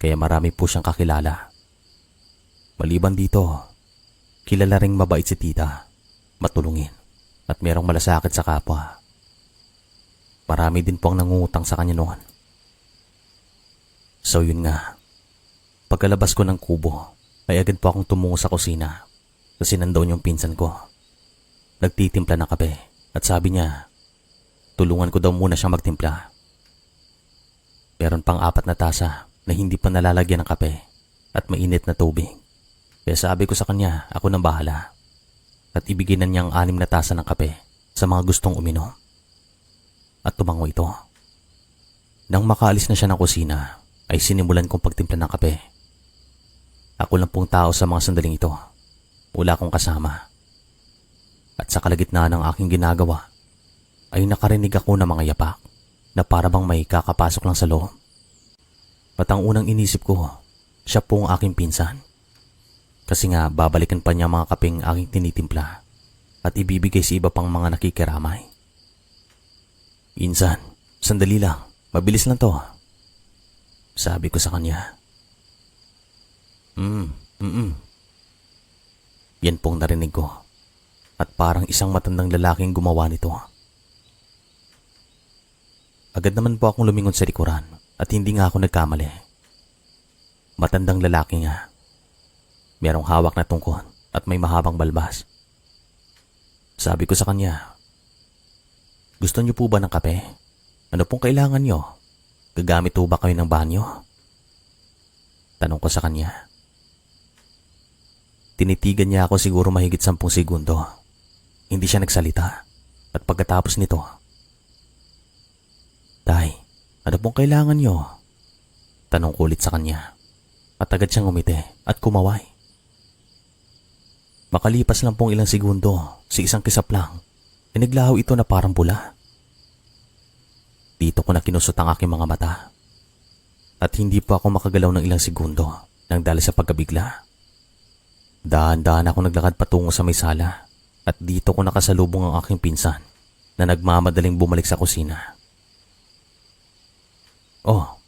[SPEAKER 1] kaya marami po siyang kakilala. Maliban dito, kilala ring mabait si tita, matulungin, at merong malasakit sa kapwa. Marami din po ang nangungutang sa kanya noon. So yun nga, pagkalabas ko ng kubo, ay agad po akong tumungo sa kusina kasi nandoon yung pinsan ko. Nagtitimpla ng kape at sabi niya, tulungan ko daw muna siyang magtimpla. Meron pang 4 na tasa na hindi pa nalalagyan ng kape at mainit na tubig. Kaya sabi ko sa kanya, ako nang bahala. At ibigay na niya ang 6 na tasa ng kape sa mga gustong uminom. At tumango ito. Nang makaalis na siya ng kusina, ay sinimulan kong pagtimpla ng kape. Ako lang pong tao sa mga sandaling ito. Wala akong kasama. At sa kalagitnaan ng aking ginagawa, ay nakarinig ako ng mga yapak na para bang may kakapasok lang sa loob. At ang unang inisip ko, siya po ang aking pinsan. Kasi nga babalikan pa niya mga kapeng aking tinitimpla at ibibigay sa iba pang mga nakikiramay. Insan, sandali lang, mabilis lang to. Sabi ko sa kanya. Yan pong narinig ko at parang isang matandang lalaking gumawa nito. Agad naman po akong lumingon sa likuran at hindi nga ako nagkamali. Matandang lalaki nga. Merong hawak na tungkod at may mahabang balbas. Sabi ko sa kanya, gusto niyo po ba ng kape? Ano pong kailangan niyo? Gagamit po ba kayo ng banyo? Tanong ko sa kanya. Tinitigan niya ako siguro mahigit 10 segundo. Hindi siya nagsalita. At pagkatapos nito, Tay, ano pong kailangan niyo? Tanong ko ulit sa kanya. At agad siyang umiti at kumaway. Makalipas lang pong ilang segundo, si isang kisap lang, ay naglaho ito na parang bula. Dito ko na kinusot ang aking mga mata. At hindi pa ako makagalaw ng ilang segundo nang dahil sa pagkabigla. Dahan-dahan ako naglakad patungo sa may sala at dito ko nakasalubong ang aking pinsan na nagmamadaling bumalik sa kusina. Oh,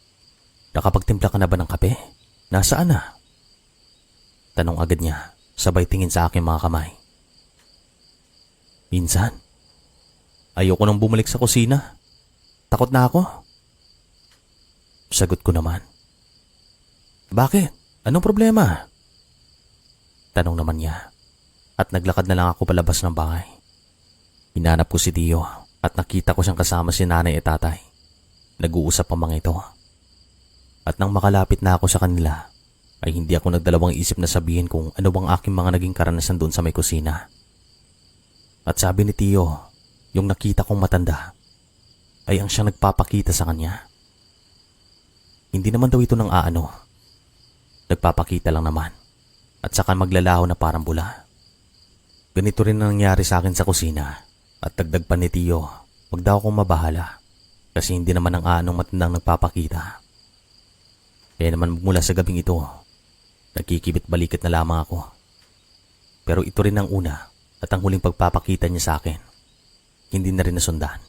[SPEAKER 1] nakapagtimpla ka na ba ng kape? Nasaan na? Tanong agad niya, sabay tingin sa aking mga kamay. Pinsan, ayoko nang bumalik sa kusina. Takot na ako. Sagot ko naman. Bakit? Anong problema? Tanong naman niya at naglakad na lang ako palabas ng bahay. Hinanap ko si Tio at nakita ko siyang kasama si nanay at tatay. Nag-uusap ang mga ito. At nang makalapit na ako sa kanila, ay hindi ako nagdalawang isip na sabihin kung ano bang aking mga naging karanasan doon sa may kusina. At sabi ni Tio, yung nakita kong matanda, ay ang siyang nagpapakita sa kanya. Hindi naman daw ito ng aano. Nagpapakita lang naman at saka maglalaho na parang bula. Ganito rin ang nangyari sa akin sa kusina at dagdag pa ni Tio, wag daw akong mabahala kasi hindi naman ang anong matandang nagpapakita. Kaya naman mula sa gabing ito, nagkikibit balikat na lamang ako. Pero ito rin ang una at ang huling pagpapakita niya sa akin. Hindi na rin nasundan.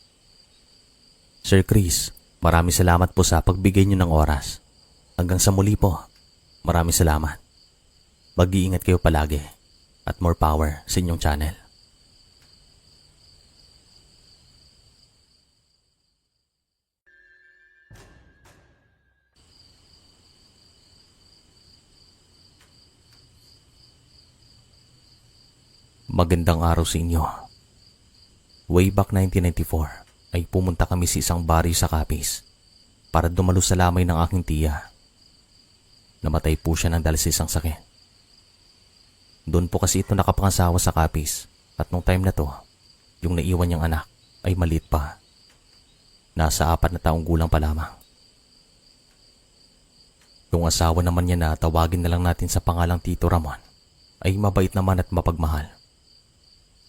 [SPEAKER 1] Sir Chris, maraming salamat po sa pagbigay niyo ng oras. Hanggang sa muli po, maraming salamat. Mag-iingat kayo palagi at more power sa inyong channel. Magandang araw sa inyo. Way back 1994 ay pumunta kami sa isang baryo sa Capiz para dumalo sa lamay ng aking tiya. Namatay po siya ng dahil sa isang sakit. Doon po kasi ito nakapangasawa sa Capiz at nung time na to, yung naiwan niyang anak ay maliit pa. Nasa 4 na taong gulang pa lamang. Yung asawa naman niya na tawagin na lang natin sa pangalang Tito Ramon ay mabait naman at mapagmahal.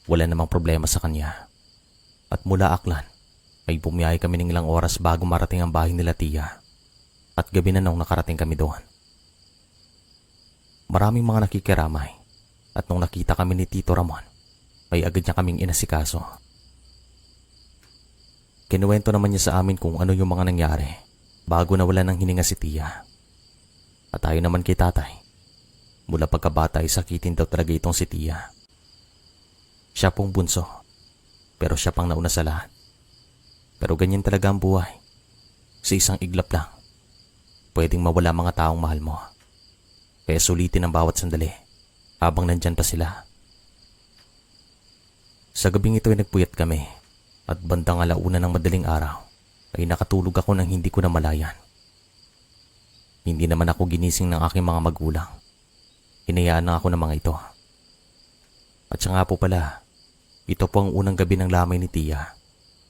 [SPEAKER 1] Wala namang problema sa kanya. At mula Aklan ay bumiyahe kami ng ilang oras bago marating ang bahay nila tiya. At gabi na nung nakarating kami doon. Maraming mga nakikiramay at nung nakita kami ni Tito Ramon ay agad niya kaming inasikaso. Kinuwento naman niya sa amin kung ano yung mga nangyari bago nawala ng hininga si tiya. At ayon naman kay tatay, mula pagkabata ay sakitin daw talaga itong si tiya. Siya pong bunso, pero siya pang nauna sa lahat. Pero ganyan talaga ang buhay. Sa isang iglap lang, pwedeng mawala mga taong mahal mo. Kaya sulitin ang bawat sandali habang nandyan pa sila. Sa gabing ito ay nagpuyat kami at bandang 1:00 ng madaling araw ay nakatulog ako nang hindi ko na malayan. Hindi naman ako ginising ng aking mga magulang. Hinayaan na ako ng mga ito. At siya nga po pala, ito po ang unang gabi ng lamay ni tiya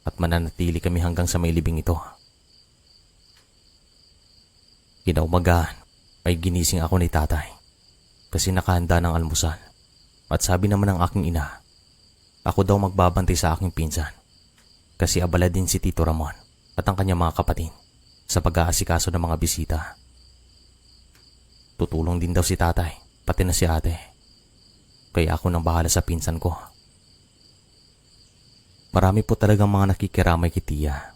[SPEAKER 1] at mananatili kami hanggang sa may libing ito. Kinaumagahan ay ginising ako ni tatay kasi nakahanda ng almusal at sabi naman ng aking ina, ako daw magbabantay sa aking pinsan kasi abala din si Tito Ramon at ang kanyang mga kapatid sa pag-aasikaso ng mga bisita. Tutulong din daw si tatay, pati na si ate. Kaya ako nang bahala sa pinsan ko. Marami po talagang mga nakikiramay kay tiya.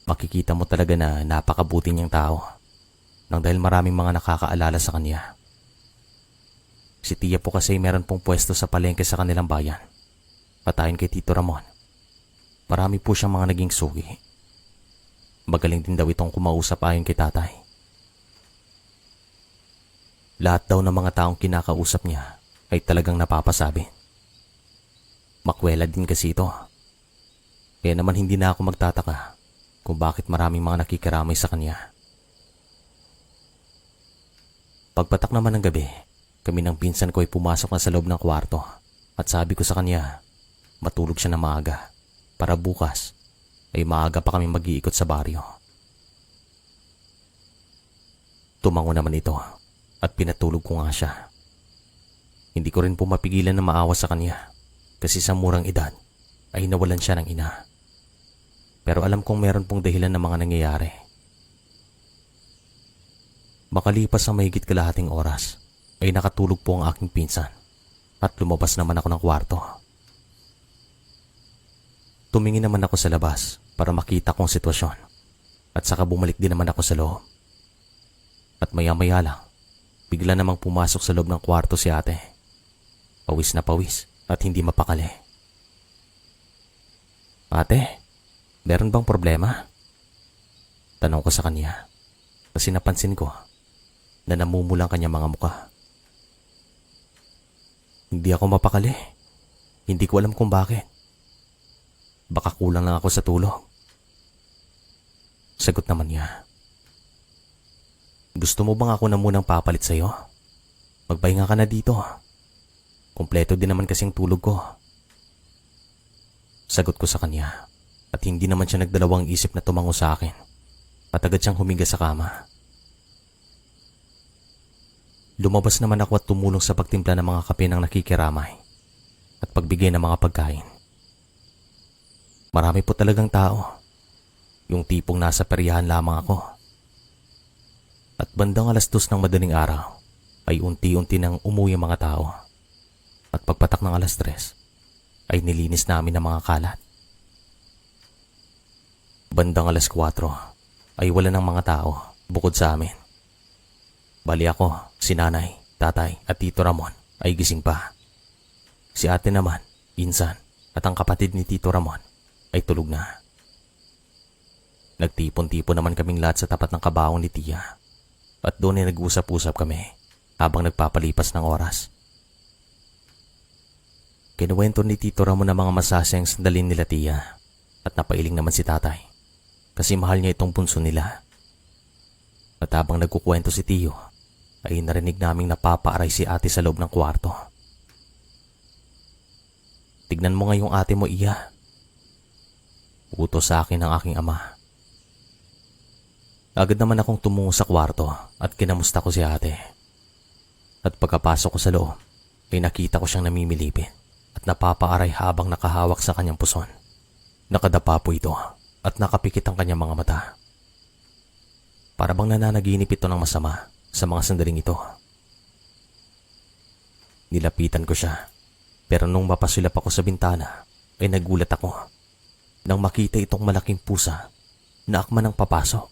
[SPEAKER 1] Makikita mo talaga na napakabuti niyang tao nang dahil maraming mga nakakaalala sa kanya. Si tiya po kasi meron pong pwesto sa palengke sa kanilang bayan. At ayon kay Tito Ramon, marami po siyang mga naging sugi. Magaling din daw itong kumausap ayon kay tatay. Lahat daw ng mga taong kinakausap niya ay talagang napapasabi. Makwela din kasi ito. Kaya naman hindi na ako magtataka kung bakit maraming mga nakikiramay sa kanya. Pagpatak naman ng gabi, kami ng pinsan ko ay pumasok na sa loob ng kwarto at sabi ko sa kanya, matulog siya na maaga para bukas ay maaga pa kami mag-iikot sa baryo. Tumango naman ito at pinatulog ko nga siya. Hindi ko rin po mapigilan na maawa sa kanya kasi sa murang edad ay nawalan siya ng ina. Pero alam kong meron pong dahilan ng mga nangyayari. Makalipas ang mahigit kalahating oras ay nakatulog po ang aking pinsan at lumabas naman ako ng kwarto. Tumingin naman ako sa labas para makita kong sitwasyon at saka bumalik din naman ako sa loob. At maya-maya lang, bigla namang pumasok sa loob ng kwarto si ate. Pawis na pawis at hindi mapakali. Ate, meron bang problema? Tanong ko sa kanya kasi napansin ko na namumulang kanya mga muka. Hindi ako mapakali. Hindi ko alam kung bakit. Baka kulang lang ako sa tulog. Sagot naman niya. Gusto mo bang ako na munang papalit sa'yo? Magpahinga ka na dito. Kumpleto din naman kasing tulog ko. Sagot ko sa kanya at hindi naman siya nagdalawang isip na tumango sa akin at agad siyang humiga sa kama. Lumabas naman ako at tumulong sa pagtimpla ng mga kape ng nakikiramay at pagbigay ng mga pagkain. Marami po talagang tao. Yung tipong nasa peryahan lamang ako. At bandang 2:00 ng madaling araw ay unti-unti nang umuwi ang mga tao. At pagpatak ng 3:00 ay nilinis namin ang mga kalat. Bandang 4:00 ay wala ng mga tao bukod sa amin. Bali ako, si nanay, tatay at Tito Ramon ay gising pa. Si ate naman, insan at ang kapatid ni Tito Ramon ay tulog na. Nagtipon-tipon naman kaming lahat sa tapat ng kabaong ni Tia at doon ay nag-usap-usap kami habang nagpapalipas ng oras. Kinuwento ni Tito Ramon ng mga masasayang sandalin nila Tia at napailing naman si tatay kasi mahal niya itong bunso nila. At habang nagkukwento si Tio ay narinig naming napapaaray si ate sa loob ng kwarto. Tignan mo nga yung ate mo, Iya. Utos sa akin ng aking ama. Agad naman akong tumungo sa kwarto at kinamusta ko si ate. At pagkapasok ko sa loob ay nakita ko siyang namimilipit at napapaaray habang nakahawak sa kanyang puson. Nakadapa po ito at nakapikit ang kanyang mga mata. Para bang nananaginip ito ng masama sa mga sandaling ito. Nilapitan ko siya pero nung mapasulap ako sa bintana ay nagulat ako nang makita itong malaking pusa na akma ng papasok.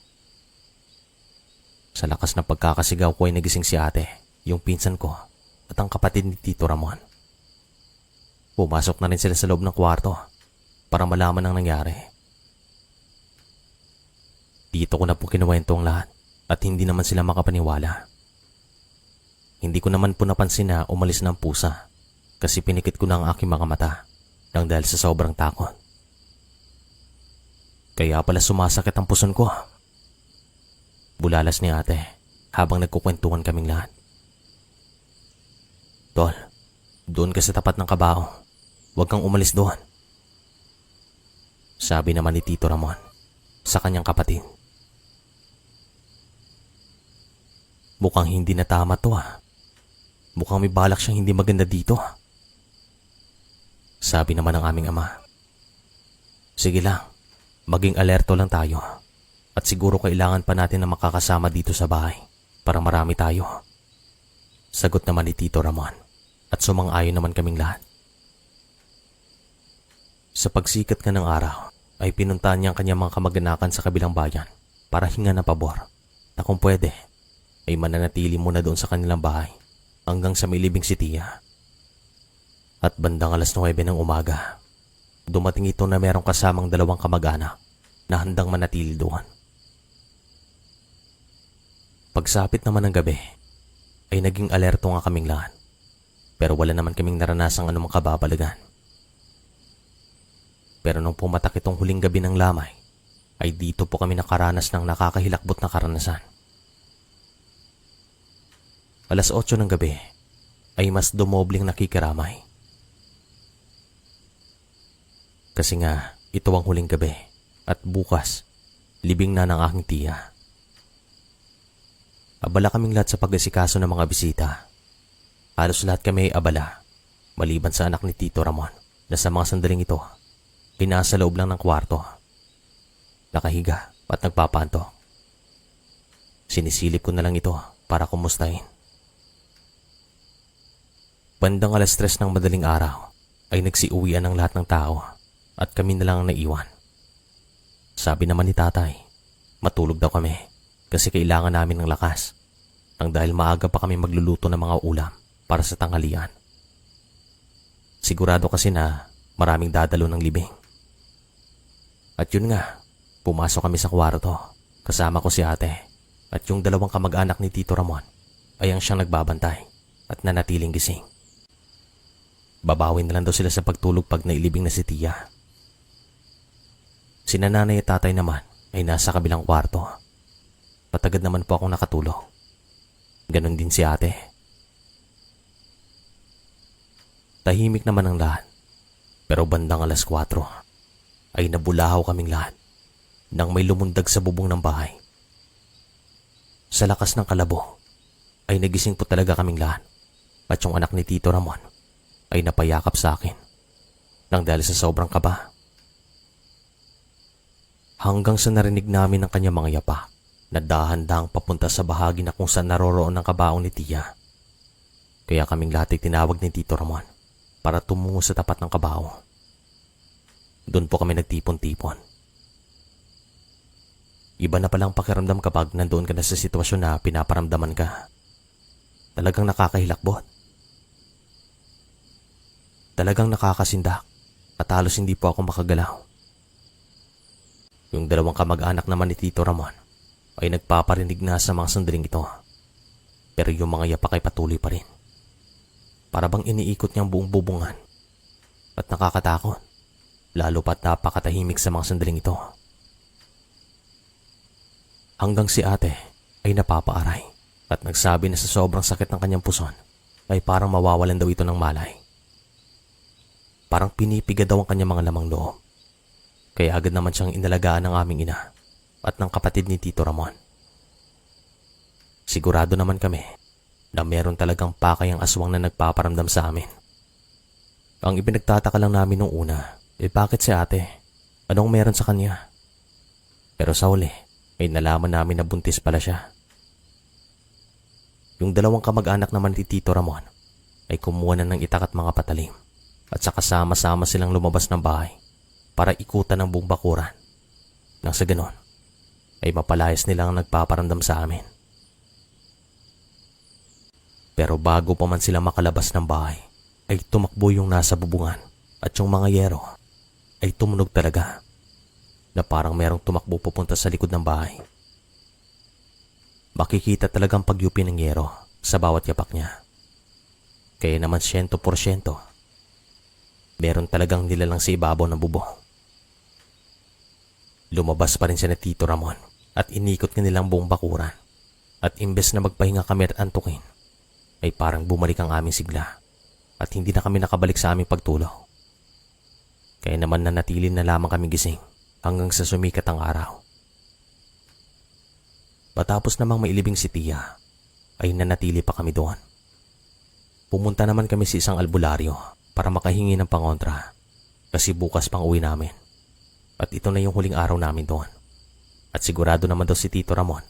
[SPEAKER 1] Sa lakas ng pagkakasigaw ko ay nagising si ate, yung pinsan ko at ang kapatid ni Tito Ramon. Pumasok na rin sila sa loob ng kwarto para malaman ang nangyari. Dito ko na po kinuwento ang lahat at hindi naman sila makapaniwala. Hindi ko naman po napansin na umalis ng pusa kasi pinikit ko na ang aking mga mata nang dahil sa sobrang takot. Kaya pala sumasakit ang puson ko. Bulalas ni ate habang nagkukwentuhan kaming lahat. Tol, doon ka sa tapat ng kabao. Huwag kang umalis doon. Sabi naman ni Tito Ramon sa kanyang kapatid. Mukhang hindi na tama to ah. Mukhang may balak siyang hindi maganda dito. Sabi naman ng aming ama. Sige lang, maging alerto lang tayo. At siguro kailangan pa natin na makakasama dito sa bahay para marami tayo. Sagot naman ni Tito Ramon at sumang-ayon naman kaming lahat. Sa pagsikat nga ng araw ay pinuntahan niya ang kanyang mga kamag-anakan sa kabilang bayan para hinga ng pabor na kung pwede ay mananatili muna doon sa kanilang bahay hanggang sa may libing si Tia. At bandang 9:00 ng umaga, dumating ito na merong kasamang 2 kamag-anak na handang manatili doon. Pagsapit naman ng gabi, ay naging alerto nga kaming lahat. Pero wala naman kaming naranasang anumang kababalagan. Pero nung pumatak itong huling gabi ng lamay, ay dito po kami nakaranas ng nakakahilakbot na karanasan. 8:00 ng gabi, ay mas dumobling nakikiramay. Kasi nga, ito ang huling gabi at bukas, libing na ng aking tiya. Abala kaming lahat sa pag-asikaso ng mga bisita. Halos lahat kami ay abala, maliban sa anak ni Tito Ramon na sa mga sandaling ito, pinasa loob lang ng kwarto. Nakahiga at nagpapanto. Sinisilip ko na lang ito para kumustahin. Bandang 3:00 ng madaling araw ay nagsiuwian ng lahat ng tao at kami na lang ang naiwan. Sabi naman ni tatay, matulog daw kami kasi kailangan namin ng lakas nang dahil maaga pa kami magluluto ng mga ulam para sa tanghalian. Sigurado kasi na maraming dadalo ng libing. At yun nga, pumasok kami sa kwarto kasama ko si ate at yung 2 kamag-anak ni Tito Ramon ay ang siyang nagbabantay at nanatiling gising. Babawin na lang daw sila sa pagtulog pag nailibing na si Tia. Si nanay at tatay naman ay nasa kabilang kwarto. Patagad naman po akong nakatulog. Ganon din si ate. Tahimik naman ang lahat. Pero bandang 4:00 ay nabulahaw kaming lahat nang may lumundag sa bubong ng bahay. Sa lakas ng kalabo ay nagising po talaga kaming lahat at yung anak ni Tito Ramon ay napayakap sa akin nang dahil sa sobrang kaba. Hanggang sa narinig namin ang kanyang mga yapa na dahan-dahang papunta sa bahagi na kung saan naroroon ang kabaong ni Tia. Kaya kaming lahat ay tinawag ni Tito Ramon para tumungo sa tapat ng kabao. Doon po kami nagtipon-tipon. Iba na palang pakiramdam kapag nandoon ka na sa sitwasyon na pinaparamdaman ka. Talagang nakakahilakbot. Talagang nakakasindak at halos hindi po ako makagalaw. Yung dalawang kamag-anak naman ni Tito Ramon ay nagpaparinig na sa mga sandaling ito. Pero yung mga yapak ay patuloy pa rin. Para bang iniikot niyang buong bubungan. At nakakatakot, lalo pa't napakatahimik sa mga sandaling ito. Hanggang si ate ay napapaaray at nagsabi na sa sobrang sakit ng kanyang puson ay parang mawawalan daw ito ng malay. Parang pinipiga daw ang kanyang mga lamang loob. Kaya agad naman siyang inalagaan ng aming ina at ng kapatid ni Tito Ramon. Sigurado naman kami na meron talagang pakay ang aswang na nagpaparamdam sa amin. Ang ipinagtataka lang namin nung una, bakit si ate? Anong meron sa kanya? Pero sa huli, ay nalaman namin na buntis pala siya. Yung dalawang kamag-anak naman ni Tito Ramon ay kumuha na ng itak at mga patalim at saka sama-sama silang lumabas ng bahay para ikutan ng buong bakuran. Nang sa ganon, ay mapalayas nilang nagpaparamdam sa amin. Pero bago pa man sila makalabas ng bahay, ay tumakbo yung nasa bubungan at yung mga yero ay tumunog talaga na parang merong tumakbo papunta sa likod ng bahay. Makikita talagang pagyupi ng yero sa bawat yapak niya. Kaya naman 100%, meron talagang nilalang sa ibabaw ng bubong. Lumabas pa rin siya na Tito Ramon at inikot ka nilang buong bakuran. At imbes na magpahinga kami at antukin, ay parang bumalik ang aming sigla at hindi na kami nakabalik sa aming pagtulog. Kaya naman nanatili na lamang kami gising hanggang sa sumikat ang araw. Patapos namang mailibing si Tia, ay nanatili pa kami doon. Pumunta naman kami sa isang albularyo para makahingi ng pangontra kasi bukas pang uwi namin. At ito na yung huling araw namin doon. At sigurado naman daw si Tito Ramon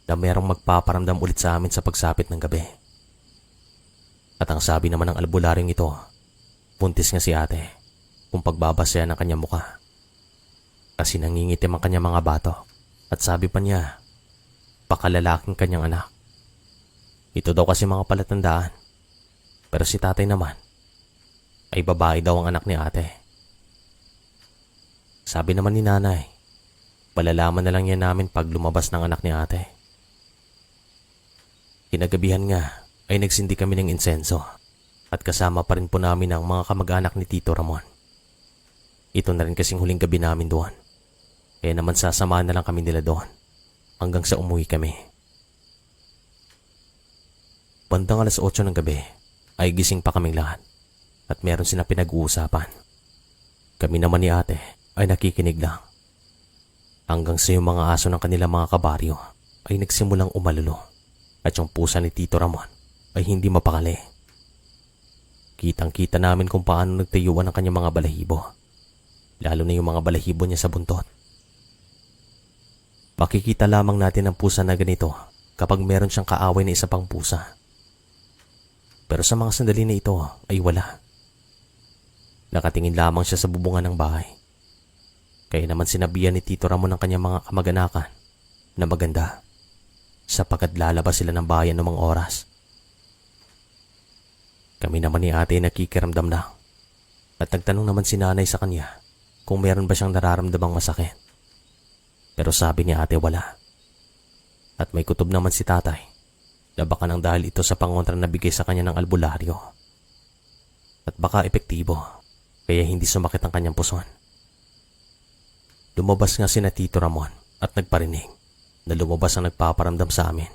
[SPEAKER 1] na merong magpaparamdam ulit sa amin sa pagsapit ng gabi. At ang sabi naman ng albularyong ito, buntis nga si ate kung pagbabasaya ng kanyang muka. Kasi nangingitim ang kanyang mga bato at sabi pa niya, pakalalaking kanyang anak. Ito daw kasi mga palatandaan. Pero si tatay naman ay babae daw ang anak ni ate. Sabi naman ni nanay, malalaman na lang yan namin pag lumabas ng anak ni ate. Kinagabihan nga ay nagsindi kami ng insenso at kasama pa rin po namin ang mga kamag-anak ni Tito Ramon. Ito na rin kasing huling gabi namin doon. Kaya naman sasamahan na lang kami nila doon hanggang sa umuwi kami. Bandang 8:00 ng gabi ay gising pa kaming lahat at meron silang pinag-uusapan. Kami naman ni ate ay nakikinig lang. Hanggang sa yung mga aso ng kanilang mga kabaryo ay nagsimulang umalulo at yung pusa ni Tito Ramon ay hindi mapakali. Kitang-kita namin kung paano nagtayuan ang kanyang mga balahibo, lalo na yung mga balahibo niya sa buntot. Makikita lamang natin ang pusa na ganito kapag meron siyang kaaway na isa pang pusa. Pero sa mga sandali na ito ay wala. Nakatingin lamang siya sa bubungan ng bahay. Kaya naman sinabihan ni Tito Ramon ng kanyang mga kamag-anakan na maganda sapagkat lalabas sila ng bayan ng mga oras. Kami naman ni ate nakikiramdam na at nagtanong naman si nanay sa kanya kung meron ba siyang nararamdamang masakit. Pero sabi ni ate wala. At may kutob naman si tatay na baka nang dahil ito sa pangontra na bigay sa kanya ng albularyo. At baka epektibo kaya hindi sumakit ang kanyang puson. Lumabas nga sina Tito Ramon at nagparinig na lumabas ang nagpaparamdam sa amin.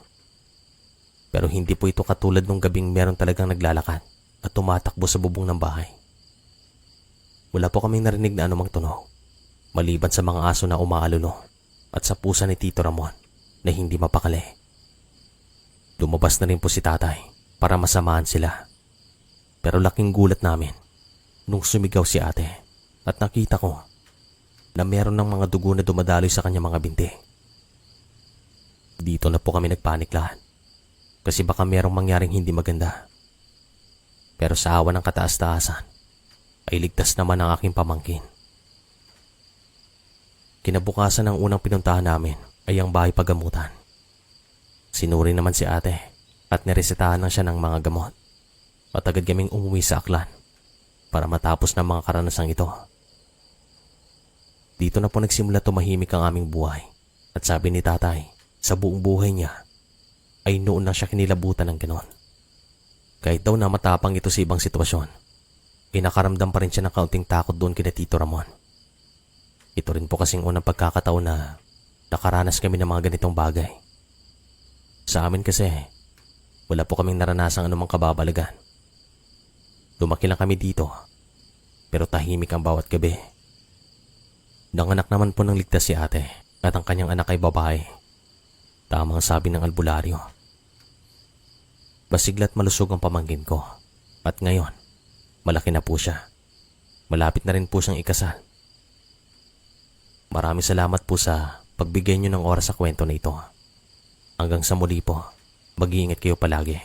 [SPEAKER 1] Pero hindi po ito katulad nung gabing meron talagang naglalakad at tumatakbo sa bubong ng bahay. Wala po kaming narinig na anumang tunog, maliban sa mga aso na umaaluno at sa pusa ni Tito Ramon na hindi mapakali. Lumabas na rin po si tatay para masamahan sila. Pero laking gulat namin nung sumigaw si ate at nakita ko na meron ng mga dugo na dumadaloy sa kanyang mga binti. Dito na po kami nagpanik lahat kasi baka merong mangyaring hindi maganda. Pero sa awa ng kataas-taasan ay ligtas naman ang aking pamangkin. Kinabukasan ng unang pinuntahan namin ay ang bahay paggamutan. Sinuri naman si ate at niresetahan lang siya ng mga gamot at agad kaming umuwi sa Aklan para matapos ng mga karanasang ito. Dito na po nagsimula tumahimik ang aming buhay at sabi ni tatay sa buong buhay niya ay noon lang siya kinilabutan ng ganon. Kahit daw na matapang ito sa ibang sitwasyon, nakaramdam pa rin siya ng kaunting takot doon kina Tito Ramon. Ito rin po kasing unang pagkakataon na nakaranas kami ng mga ganitong bagay. Sa amin kasi, wala po kaming naranasang anumang kababalagan. Lumaki lang kami dito, pero tahimik ang bawat gabi. Nanganak naman po ng ligtas si ate at ang kanyang anak ay babae. Tamang sabi ng albularyo. Masigla't malusog ang pamangkin ko at ngayon, malaki na po siya. Malapit na rin po siyang ikasal. Maraming salamat po sa pagbigay niyo ng oras sa kwento na ito. Hanggang sa muli po, mag-iingat kayo palagi.